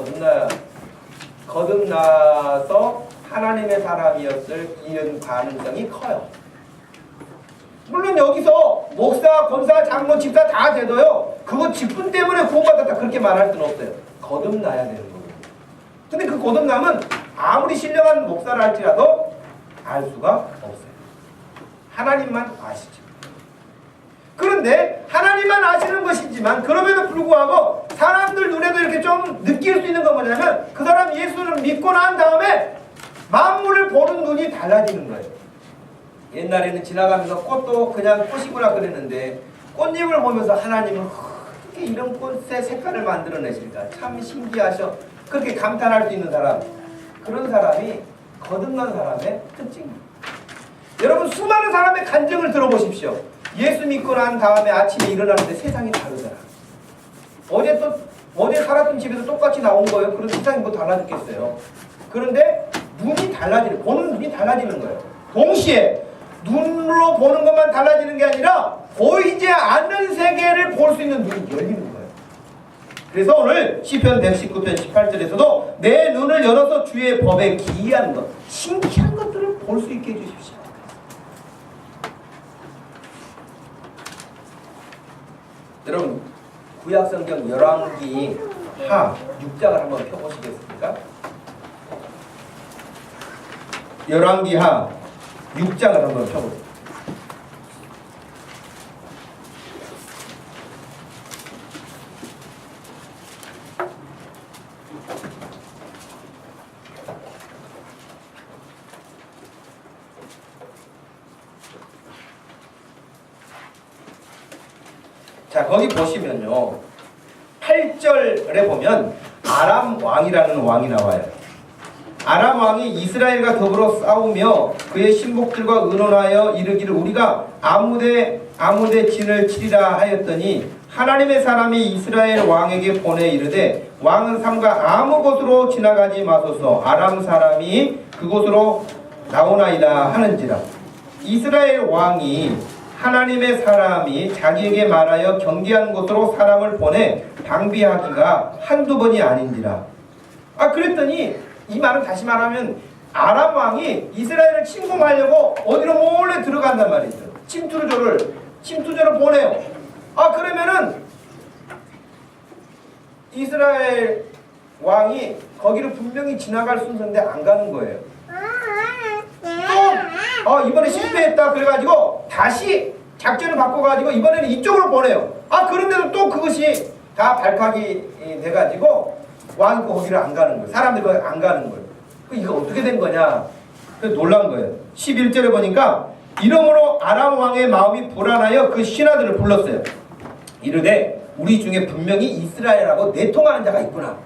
거듭나서 하나님의 사람이었을 이은 가능성이 커요. 물론 여기서 목사, 권사, 장로, 집사 다 돼도요, 그거 직분 때문에 구원받았다 그렇게 말할 수는 없어요. 거듭나야 되는 거예요. 근데 그 거듭남은 아무리 신령한 목사를 할지라도 알 수가 없어요. 하나님만 아시죠. 그런데 하나님만 아시는 것이지만 그럼에도 불구하고 사람들 눈에도 이렇게 좀 느낄 수 있는 건 뭐냐면 그 사람 예수를 믿고 난 다음에 만물을 보는 눈이 달라지는 거예요. 옛날에는 지나가면서 꽃도 그냥 꽃이구나 그랬는데 꽃잎을 보면서 하나님은 어떻게 이런 꽃의 색깔을 만들어내실까 참 신기하셔 그렇게 감탄할 수 있는 사람, 그런 사람이 거듭난 사람의 특징입니다. 여러분 수많은 사람의 간증을 들어보십시오. 예수 믿고 난 다음에 아침에 일어나는데 세상이 다르더라. 어제 살았던 집에서 똑같이 나온 거예요. 그런 세상이 뭐 달라졌겠어요. 그런데 눈이 달라지는, 보는 눈이 달라지는 거예요. 동시에 눈으로 보는 것만 달라지는 게 아니라 보이지 않는 세계를 볼 수 있는 눈이 열리는 거예요. 그래서 오늘 시편 119편 18절에서도 내 눈을 열어서 주의 법에 기이한 것, 신기한 것들을 볼 수 있게 해주십시오. 여러분 구약성경 열왕기 하 6장을 한번 펴보시겠습니까? 열왕기 하 6장을 한번 펴보세요. 자, 거기 보시면요. 8절에 보면 아람 왕이라는 왕이 나와요. 아람 왕이 이스라엘과 더불어 싸우며 그의 신복들과 의논하여 이르기를 우리가 아무데 진을 치리라 하였더니 하나님의 사람이 이스라엘 왕에게 보내 이르되 왕은 삼가 아무 곳으로 지나가지 마소서 아람 사람이 그곳으로 나오나이다 하는지라. 이스라엘 왕이 하나님의 사람이 자기에게 말하여 경계한 곳으로 사람을 보내 방비하기가 한두 번이 아닌지라. 그랬더니 이 말은 다시 말하면 아람 왕이 이스라엘을 침공하려고 어디로 몰래 들어간단 말이죠. 침투조를 보내요. 그러면은 이스라엘 왕이 거기를 분명히 지나갈 순서인데 안 가는 거예요. 또 이번에 실패했다 그래가지고 다시 작전을 바꿔가지고 이번에는 이쪽으로 보내요. 그런데도 또 그것이 다 발칵이 돼가지고 왕이 거기를 안 가는 거예요. 사람들이 거기 안 가는 거예요. 이거 어떻게 된 거냐? 그래서 놀란 거예요. 11절에 보니까 이러므로 아람 왕의 마음이 불안하여 그 신하들을 불렀어요. 이르되 우리 중에 분명히 이스라엘하고 내통하는 자가 있구나.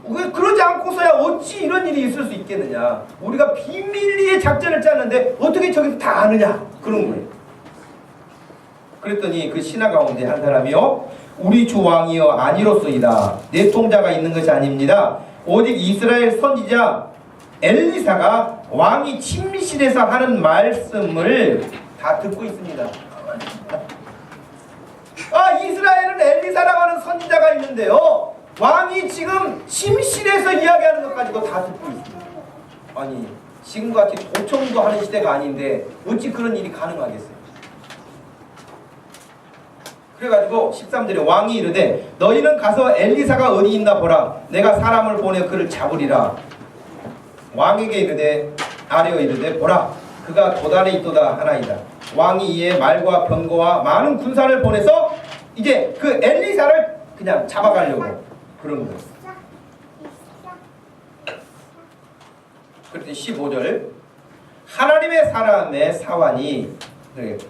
왜 그러지 않고서야 어찌 이런 일이 있을 수 있겠느냐. 우리가 비밀리에 작전을 짰는데 어떻게 저기서 다 아느냐. 그런 거예요. 그랬더니 그 신하 가운데 한 사람이요 우리 주 왕이여 아니로소이다. 내통자가 있는 것이 아닙니다. 오직 이스라엘 선지자 엘리사가 왕이 침실에서 하는 말씀을 다 듣고 있습니다. 이스라엘은 엘리사라고 하는 선지자가 있는데요 왕이 지금 침실에서 이야기하는 것 가지고 다 듣고 있습니다. 아니 지금같이 도청도 하는 시대가 아닌데 어찌 그런 일이 가능하겠어요. 그래가지고 13절에 왕이 이르되 너희는 가서 엘리사가 어디 있나 보라. 내가 사람을 보내 그를 잡으리라. 왕에게 이르되 아뢰어 이르되 보라 그가 도단에 있도다 하나이다. 왕이 이에 말과 병거와 많은 군사를 보내서 이제 그 엘리사를 그냥 잡아가려고 그러는 거예요. 그랬더니 15절 하나님의 사람의 사환이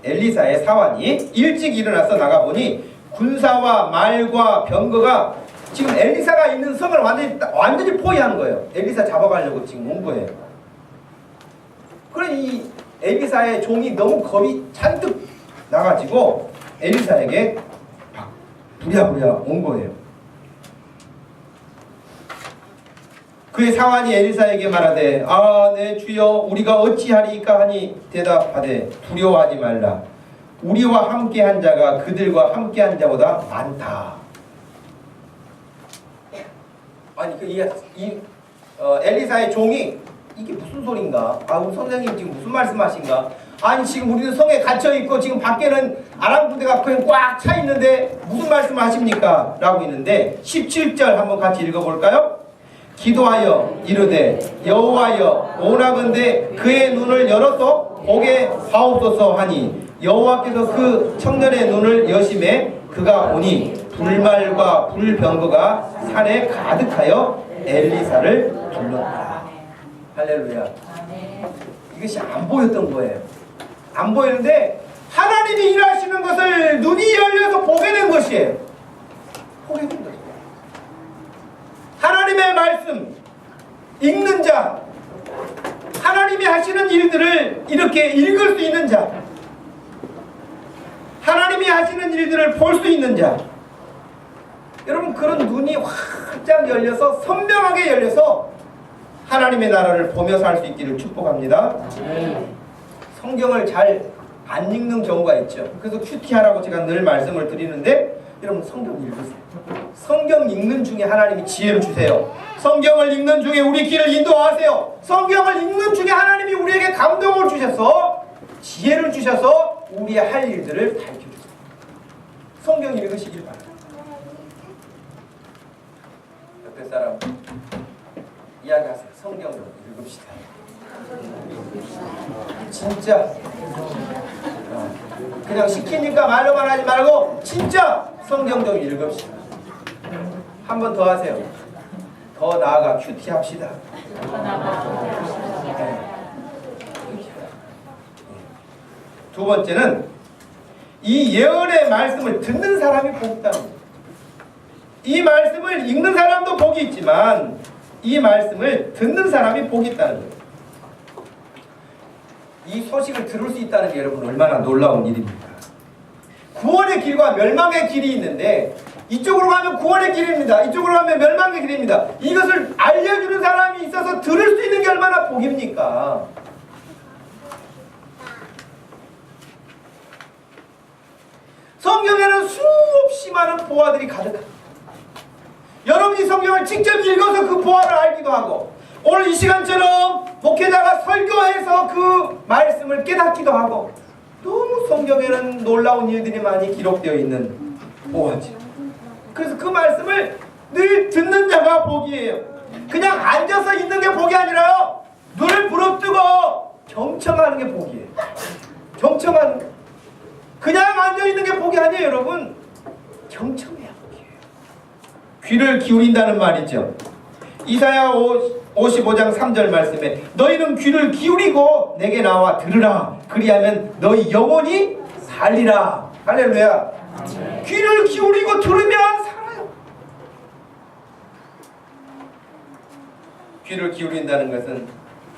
엘리사의 사환이 일찍 일어나서 나가보니 군사와 말과 병거가 지금 엘리사가 있는 성을 완전히 포위한 거예요. 엘리사 잡아가려고 지금 온 거예요. 그러니 이 엘리사의 종이 너무 겁이 잔뜩 나가지고 엘리사에게 부랴부랴 온 거예요. 그의 사환이 엘리사에게 말하되 내 주여 우리가 어찌하리이까 하니 대답하되 두려워하지 말라. 우리와 함께한 자가 그들과 함께한 자보다 많다. 아니 엘리사의 종이 이게 무슨 소린가? 우리 선생님 지금 무슨 말씀하신가? 아니 지금 우리는 성에 갇혀 있고 지금 밖에는 아람 군대가 그냥 꽉 차 있는데 무슨 말씀을 하십니까? 라고 있는데 17절 한번 같이 읽어볼까요? 기도하여 이르되 여호와여 원하건대 그의 눈을 열어서 보게 하옵소서 하니 여호와께서 그 청년의 눈을 여심해 그가 보니 불말과 불병거가 산에 가득하여 엘리사를 불렀다. 할렐루야. 이것이 안 보였던 거예요. 안 보이는데 하나님이 일하시는 것을 눈이 열려서 보게 된 것이에요. 보게 된 거죠. 하나님의 말씀 읽는 자, 하나님이 하시는 일들을 이렇게 읽을 수 있는 자, 하나님이 하시는 일들을 볼 수 있는 자, 여러분 그런 눈이 활짝 열려서 선명하게 열려서 하나님의 나라를 보며 살 수 있기를 축복합니다. 성경을 잘 안 읽는 경우가 있죠. 그래서 큐티하라고 제가 늘 말씀을 드리는데 여러분 성경 읽으세요. 성경 읽는 중에 하나님이 지혜를 주세요. 성경을 읽는 중에 우리 길을 인도하세요. 성경을 읽는 중에 하나님이 우리에게 감동을 주셔서 지혜를 주셔서 우리의 할 일들을 밝혀주세요. 성경 읽으시길 바랍니다. 옆에 사람 이야기하세요. 성경을 읽읍시다. 진짜 그냥 시키니까 말로만 하지 말고 진짜 성경 좀 읽읍시다. 한 번 더 하세요. 더 나아가 큐티 합시다. 두 번째는 이 예언의 말씀을 듣는 사람이 복이 있다는 거예요. 이 말씀을 읽는 사람도 복이 있지만 이 말씀을 듣는 사람이 복이 있다는 거예요. 이 소식을 들을 수 있다는 게 여러분 얼마나 놀라운 일입니까? 구원의 길과 멸망의 길이 있는데 이쪽으로 가면 구원의 길입니다. 이쪽으로 가면 멸망의 길입니다. 이것을 알려주는 사람이 있어서 들을 수 있는 게 얼마나 복입니까? 성경에는 수없이 많은 보화들이 가득합니다. 여러분이 성경을 직접 읽어서 그 보화를 알기도 하고 오늘 이 시간처럼 목회자가 설교해서 그 말씀을 깨닫기도 하고 너무 성경에는 놀라운 일들이 많이 기록되어 있는 보화지. 그래서 그 말씀을 늘 듣는 자가 복이에요. 그냥 앉아서 있는 게 복이 아니라요. 눈을 부릅뜨고 경청하는 게 복이에요. 경청하는 게. 그냥 앉아있는 게 복이 아니에요 여러분. 경청해야 복이에요. 귀를 기울인다는 말이죠. 이사야 55장 3절 말씀에 너희는 귀를 기울이고 내게 나와 들으라. 그리하면 너희 영혼이 살리라. 할렐루야. 귀를 기울이고 들으면 살아요. 귀를 기울인다는 것은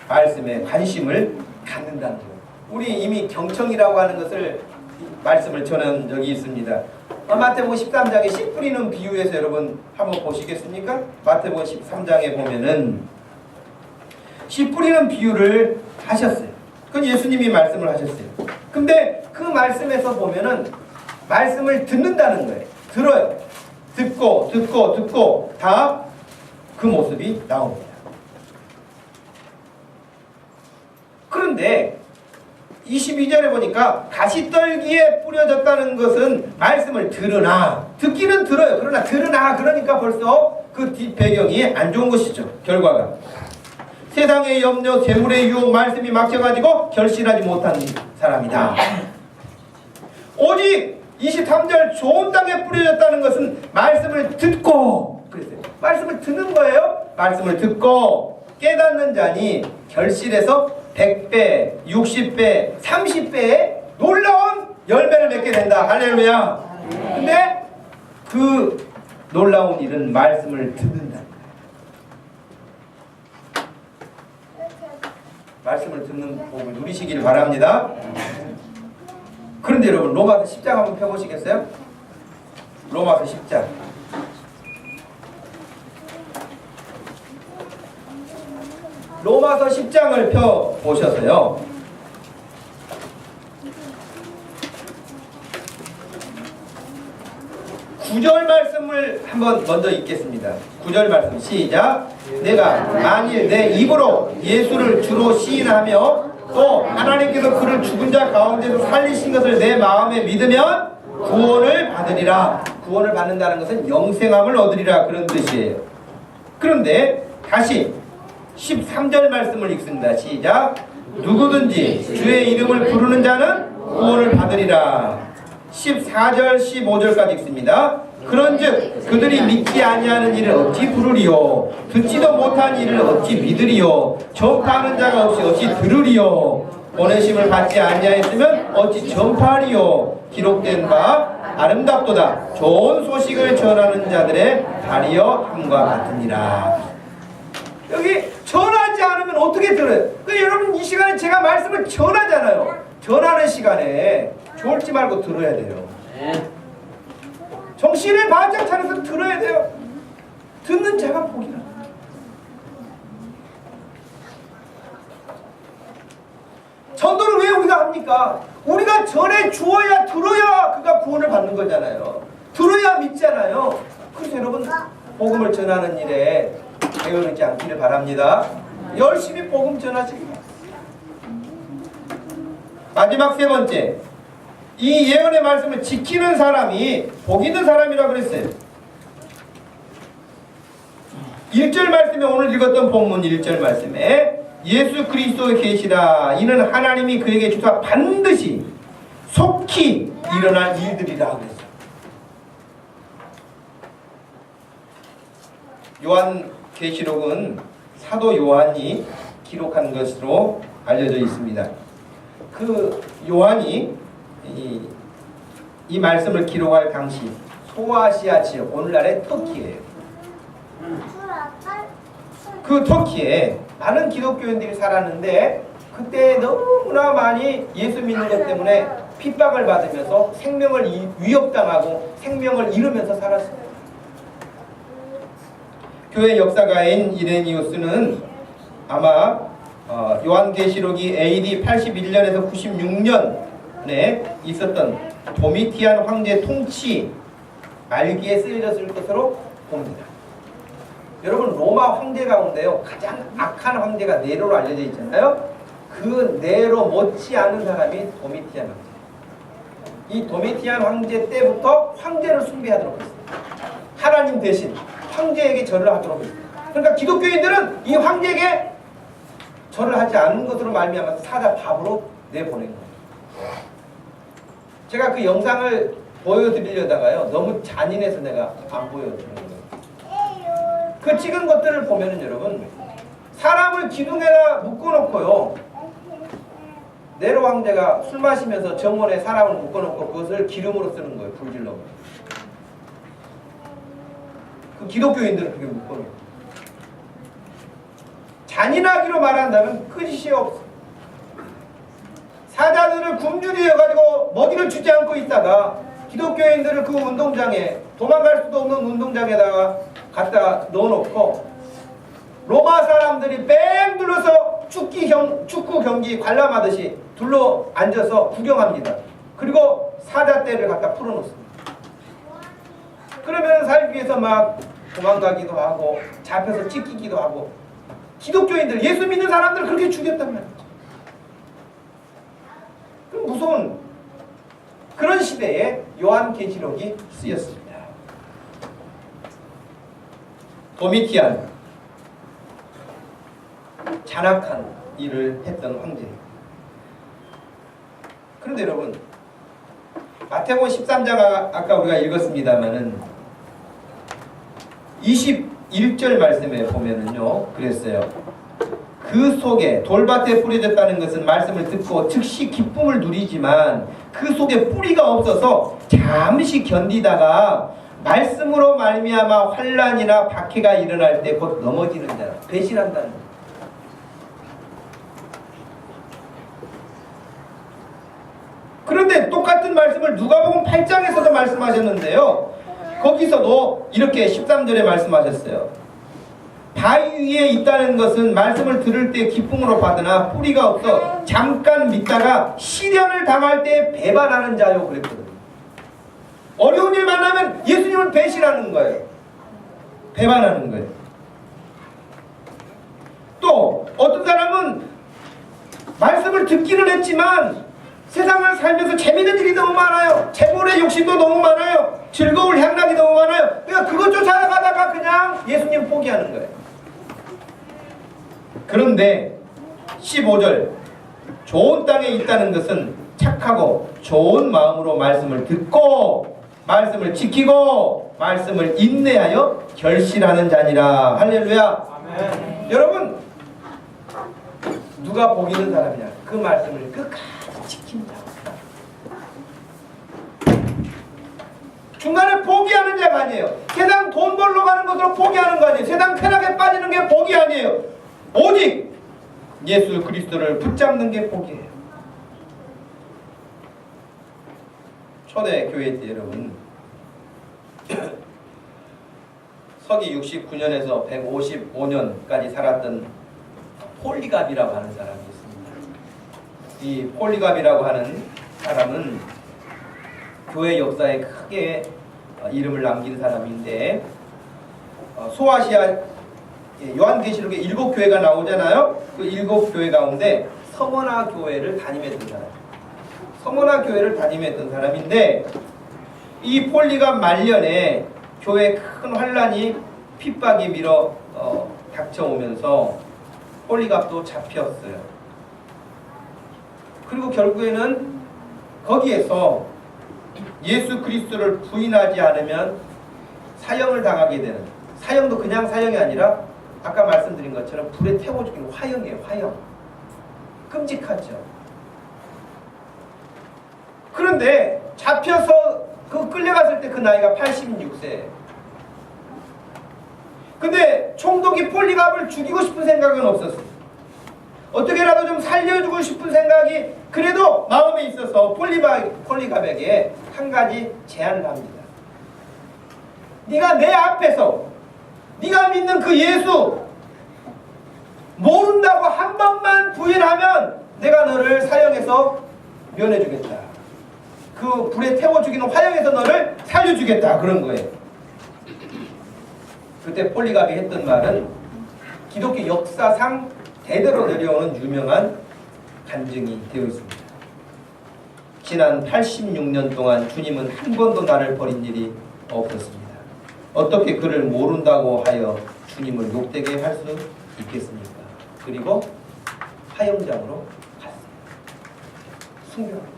말씀에 관심을 갖는다는 거예요. 우리 이미 경청이라고 하는 것을 말씀을 전한 적이 있습니다. 마태복음 13장에 씨 뿌리는 비유에서 여러분 한번 보시겠습니까? 마태복음 13장에 보면은 씨 뿌리는 비유를 하셨어요. 그건 예수님이 말씀을 하셨어요. 근데 그 말씀에서 보면은 말씀을 듣는다는 거예요. 들어요. 듣고 다 그 모습이 나옵니다. 그런데 22절에 보니까 가시떨기에 뿌려졌다는 것은 말씀을 들으나 듣기는 들어요. 그러나 들으나 그러니까 벌써 그 뒷배경이 안 좋은 것이죠. 결과가 세상의 염려, 재물의 유혹, 말씀이 막혀가지고 결실하지 못한 사람이다. 오직 23절 좋은 땅에 뿌려졌다는 것은 말씀을 듣고 그랬어요. 말씀을 듣는 거예요. 말씀을 듣고 깨닫는 자니 결실해서 100배, 60배, 30배의 놀라운 열매를 맺게 된다. 할렐루야. 근데 그 놀라운 일은 말씀을 듣는다. 말씀을 듣는 복을 누리시길 바랍니다. 그런데 여러분 로마서 10장 한번 펴보시겠어요? 로마서 10장. 로마서 10장을 펴보셔서요. 9절 말씀을 한번 먼저 읽겠습니다. 9절 말씀 시작. 내가 만일 내 입으로 예수를 주로 시인하며 또 하나님께서 그를 죽은 자 가운데서 살리신 것을 내 마음에 믿으면 구원을 받으리라. 구원을 받는다는 것은 영생함을 얻으리라 그런 뜻이에요. 그런데 다시 13절 말씀을 읽습니다. 시작. 누구든지 주의 이름을 부르는 자는 구원을 받으리라. 14절 15절까지 읽습니다. 그런즉 그들이 믿지 아니하는 이를 어찌 부르리요 듣지도 못한 이를 어찌 믿으리요 전파하는 자가 없이 어찌 들으리요 보내심을 받지 아니하였으면 어찌 전파하리요 기록된 바 아름답도다 좋은 소식을 전하는 자들의 발이여 함과 같으니라. 여기 전하지 않으면 어떻게 들어요? 여러분 이 시간에 제가 말씀을 전하잖아요. 전하는 시간에 졸지 말고 들어야 돼요. 정신을 바짝 차려서 들어야 돼요. 듣는 자가 복이라. 전도를 왜 우리가 합니까? 우리가 전해 주어야 들어야 그가 구원을 받는 거잖아요. 들어야 믿잖아요. 그래서 여러분 복음을 전하는 일에 게으르지 않기를 바랍니다. 열심히 복음 전하시기 바랍니다. 마지막 세 번째, 이 예언의 말씀을 지키는 사람이 복 있는 사람이라고 그랬어요. 1절 말씀에 오늘 읽었던 본문 1절 말씀에 예수 그리스도에 계시라 이는 하나님이 그에게 주사 반드시 속히 일어날 일들이라 그랬어요. 요한계시록은 사도 요한이 기록한 것으로 알려져 있습니다. 그 요한이 이 말씀을 기록할 당시 소아시아 지역, 오늘날의 터키예요. 그 터키에 많은 기독교인들이 살았는데 그때 너무나 많이 예수 믿는 것 때문에 핍박을 받으면서 생명을 위협당하고 생명을 잃으면서 살았어요. 교회 역사가인 이레니우스는 아마 요한계시록이 AD 81년에서 96년에 있었던 도미티안 황제 통치 말기에 쓰여졌을 것으로 봅니다. 여러분 로마 황제 가운데요 가장 악한 황제가 네로로 알려져 있잖아요. 그 네로 못지않은 사람이 도미티안 황제. 이 도미티안 황제 때부터 황제를 숭배하도록 했습니다. 하나님 대신 황제에게 절을 하도록 했습니다. 그러니까 기독교인들은 이 황제에게 절을 하지 않는 것으로 말미암아서 사자 밥으로 내보낸 거예요. 제가 그 영상을 보여드리려다가요 너무 잔인해서 내가 안 보여드리는 거예요. 그 찍은 것들을 보면은 여러분 사람을 기둥에다 묶어놓고요 네로 황제가 술 마시면서 정원에 사람을 묶어놓고 그것을 기름으로 쓰는 거예요. 불질러. 그 기독교인들은 그게 묶어놓고 잔인하기로 말한다면 끝이 없어. 사자들을 굶주리여가지고 먹이를 주지 않고 있다가 기독교인들을 그 운동장에 도망갈 수도 없는 운동장에다가 갖다 넣어놓고 로마 사람들이 뺑 둘러서 축구 경기 관람하듯이 둘러 앉아서 구경합니다. 그리고 사자떼를 갖다 풀어놓습니다. 그러면 살기 위해서 막 도망가기도 하고 잡혀서 찢기기도 하고 기독교인들, 예수 믿는 사람들을 그렇게 죽였단 말이죠. 그럼 무서운 그런 시대에 요한계시록이 쓰였습니다. 도미티안 잔악한 일을 했던 황제. 그런데 여러분 마태복음 13장 아까 우리가 읽었습니다마는 21절 말씀에 보면은요 그랬어요. 그 속에 돌밭에 뿌려졌다는 것은 말씀을 듣고 즉시 기쁨을 누리지만 그 속에 뿌리가 없어서 잠시 견디다가 말씀으로 말미암아 환난이나 박해가 일어날 때 곧 넘어지는 자라. 배신한다는 거예요. 그런데 똑같은 말씀을 누가복음 8장에서도 말씀하셨는데요. 거기서도 이렇게 13절에 말씀하셨어요. 바위 위에 있다는 것은 말씀을 들을 때 기쁨으로 받으나 뿌리가 없어 잠깐 믿다가 시련을 당할 때 배반하는 자요 그랬거든요. 어려운 일 만나면 예수님을 배신하는 거예요. 배반하는 거예요. 또 어떤 사람은 말씀을 듣기는 했지만 세상을 살면서 재밌는 일이 너무 많아요. 재물의 욕심도 너무 많아요. 즐거울 향락이 너무 많아요. 그러니까 그것 쫓아가다가 그냥 예수님 포기하는 거예요. 그런데 15절 좋은 땅에 있다는 것은 착하고 좋은 마음으로 말씀을 듣고 말씀을 지키고 말씀을 인내하여 결실하는 자니라. 할렐루야. 아멘. 여러분, 누가 복 있는 사람이냐? 그 말씀을 끝까지 지킨다. 중간에 포기하는 자가 아니에요. 세상 돈 벌러 가는 것으로 포기하는 거 아니에요. 세상 쾌락에 빠지는 게 복이 아니에요. 오직 예수 그리스도를 붙잡는 게 복이에요. 초대 교회 때 여러분 서기 69년에서 155년까지 살았던 폴리갑이라고 하는 사람이 있습니다. 이 폴리갑이라고 하는 사람은 교회 역사에 크게 이름을 남긴 사람인데 소아시아 요한계시록에 7교회가 나오잖아요. 그 7교회 가운데 서머나 교회를 담임했던 사람. 서머나 교회를 담임했던 사람인데 이 폴리갑 말년에 교회에 큰 환란이 핍박이 밀어 닥쳐오면서 폴리갑도 잡혔어요. 그리고 결국에는 거기에서 예수 그리스도를 부인하지 않으면 사형을 당하게 되는, 사형도 그냥 사형이 아니라 아까 말씀드린 것처럼 불에 태워 죽이는 화형이에요. 화형. 끔찍하죠. 그런데 잡혀서 끌려갔을 때 그 나이가 86세. 근데 총독이 폴리갑을 죽이고 싶은 생각은 없었어요. 어떻게라도 좀 살려주고 싶은 생각이 그래도 마음에 있어서 폴리갑에게 한 가지 제안을 합니다. 네가 내 앞에서 네가 믿는 그 예수 모른다고 한 번만 부인하면 내가 너를 사형에서 면해주겠다. 그 불에 태워 죽이는 화형에서 너를 살려주겠다. 그런 거예요. 그때 폴리갑이 했던 말은 기독교 역사상 대대로 내려오는 유명한 간증이 되어 있습니다. 지난 86년 동안 주님은 한 번도 나를 버린 일이 없었습니다. 어떻게 그를 모른다고 하여 주님을 욕되게 할 수 있겠습니까? 그리고 화형장으로 갔습니다. 순교합니다.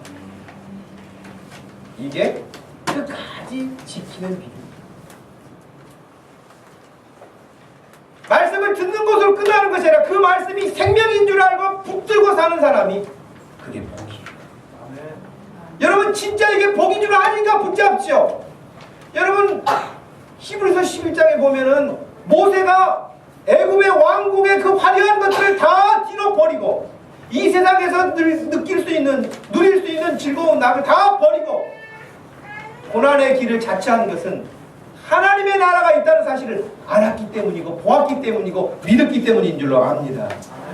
이게 끝까지 지키는 비밀입니다. 말씀을 듣는 것으로 끝나는 것이 아니라 그 말씀이 생명인 줄 알고 붙들고 사는 사람이 그게 복이에요. 아멘. 여러분 진짜 이게 복인 줄 아니까 붙잡죠. 여러분 히브리서 11장에 보면은 모세가 애굽의 왕궁의 그 화려한 것들을 다 뒤로 버리고 이 세상에서 느낄 수 있는, 누릴 수 있는 즐거운 낙을 다 버리고 고난의 길을 자처한 것은 하나님의 나라가 있다는 사실을 알았기 때문이고 보았기 때문이고 믿었기 때문인 줄로 압니다.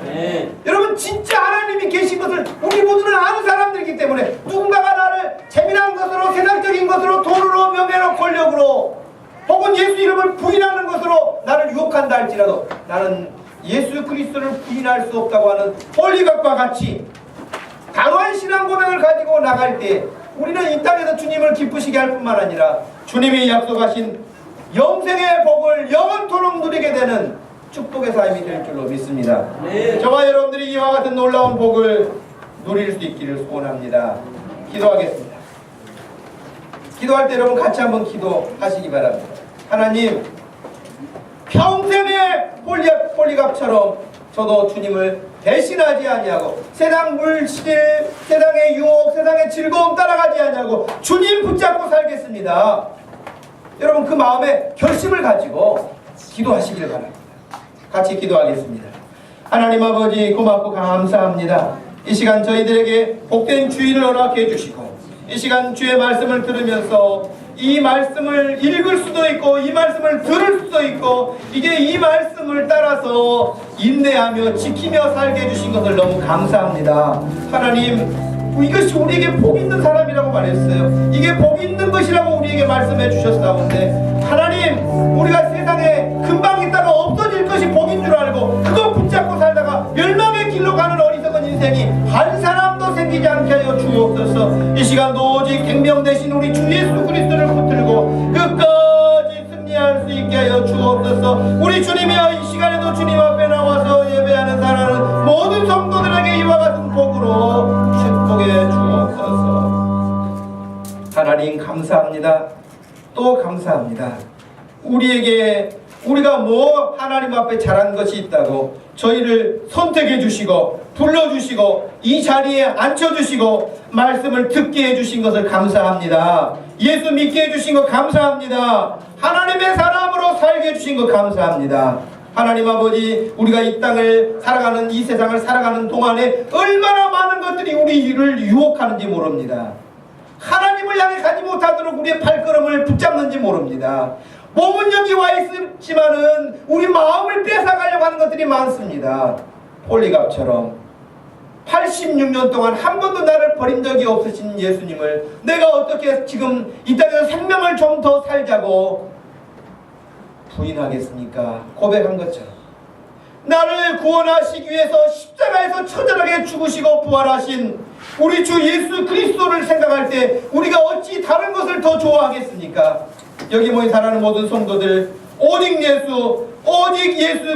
네. 여러분 진짜 하나님이 계신 것을 우리 모두는 아는 사람들이기 때문에 누군가가 나를 재미난 것으로 세상적인 것으로 돈으로 명예로 권력으로 혹은 예수 이름을 부인하는 것으로 나를 유혹한다 할지라도 나는 예수 그리스도를 부인할 수 없다고 하는 폴리갑과 같이 단호한 신앙 고백을 가지고 나갈 때 우리는 이 땅에서 주님을 기쁘시게 할 뿐만 아니라 주님이 약속하신 영생의 복을 영원토록 누리게 되는 축복의 삶이 될 줄로 믿습니다. 네. 저와 여러분들이 이와 같은 놀라운 복을 누릴 수 있기를 소원합니다. 기도하겠습니다. 기도할 때 여러분 같이 한번 기도하시기 바랍니다. 하나님, 평생의 폴리갑처럼 저도 주님을 배신하지 아니하고 세상 물질, 세상의 유혹, 세상의 즐거움 따라가지 아니하고 주님 붙잡고 살겠습니다. 여러분 그 마음에 결심을 가지고 기도하시길 바랍니다. 같이 기도하겠습니다. 하나님 아버지 고맙고 감사합니다. 이 시간 저희들에게 복된 주일을 허락해 주시고 이 시간 주의 말씀을 들으면서 이 말씀을 읽을 수도 있고 이 말씀을 들을 수도 있고 이게 이 말씀을 따라서 인내하며 지키며 살게 해주신 것을 너무 감사합니다. 하나님 이것이 우리에게 복 있는 사람이라고 말했어요. 이게 복 있는 것이라고 우리에게 말씀해 주셨사온데, 하나님, 우리가 세상에 금방 있다가 없어질 것이 복인 줄 알고 그거 붙잡고 살다가 멸망의 길로 가는 어리석은 인생이 한 사람도 생기지 않게 하여 주옵소서. 이 시간도 오직 생명 되신 우리 주 예수 그리스도를 붙들고 끝까지 승리할 수 있게 하여 주옵소서. 우리 주님이여, 이 시간에도 주님 앞에 나와서 예배하는 사랑하는 모든 성도들에게 이와 같은 복으로 축복해 주옵소서. 하나님 감사합니다. 또 감사합니다. 우리가 뭐 하나님 앞에 잘한 것이 있다고 저희를 선택해 주시고 불러주시고 이 자리에 앉혀주시고 말씀을 듣게 해주신 것을 감사합니다. 예수 믿게 해주신 것 감사합니다. 하나님의 사람으로 살게 해주신 것 감사합니다. 하나님 아버지, 우리가 이 땅을 살아가는, 이 세상을 살아가는 동안에 얼마나 많은 것들이 우리를 유혹하는지 모릅니다. 하나님을 향해 가지 못하도록 우리의 발걸음을 붙잡는지 모릅니다. 몸은 여기 와 있지만은 우리 마음을 뺏어가려고 하는 것들이 많습니다. 폴리갑처럼 86년 동안 한 번도 나를 버린 적이 없으신 예수님을 내가 어떻게 지금 이 땅에서 생명을 좀 더 살자고 부인하겠습니까? 고백한 것처럼 나를 구원하시기 위해서 십자가에서 처절하게 죽으시고 부활하신 우리 주 예수 그리스도를 생각할 때 우리가 어찌 다른 것을 더 좋아하겠습니까? 여기 모인 사랑하는 모든 성도들, 오직 예수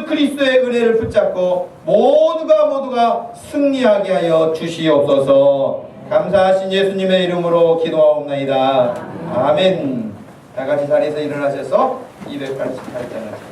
그리스도의 은혜를 붙잡고 모두가 승리하게 하여 주시옵소서. 감사하신 예수님의 이름으로 기도하옵나이다. 아멘. 다 같이 자리에서 일어나셔서 288장을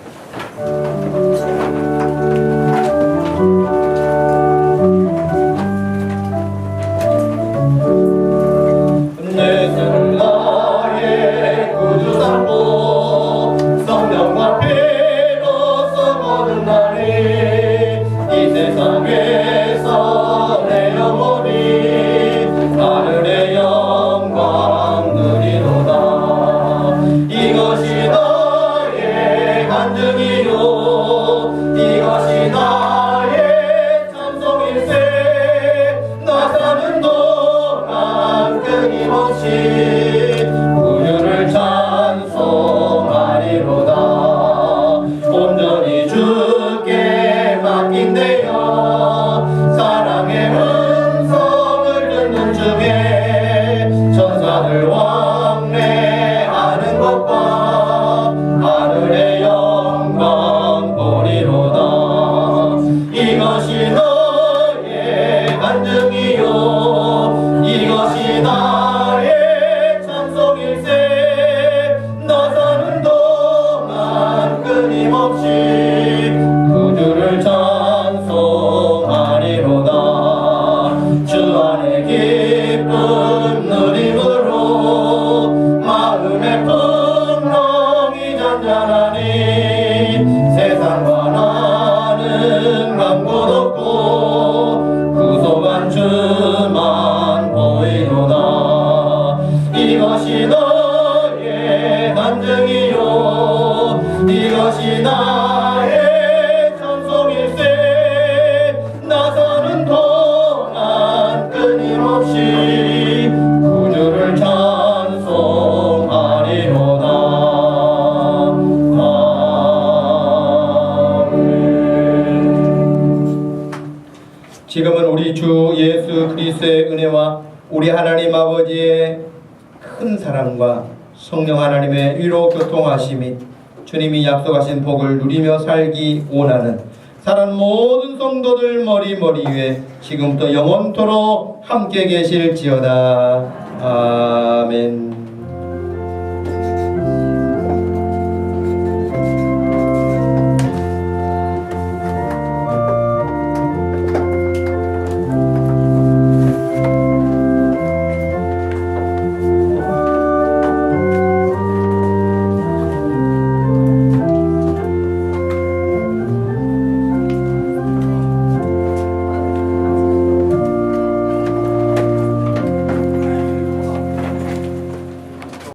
지금은 우리 주 예수 그리스도의 은혜와 우리 하나님 아버지의 큰 사랑과 성령 하나님의 위로 교통하심이 주님이 약속하신 복을 누리며 살기 원하는 사랑하는 모든 성도들 머리 위에 지금부터 영원토록 함께 계실지어다. 아멘.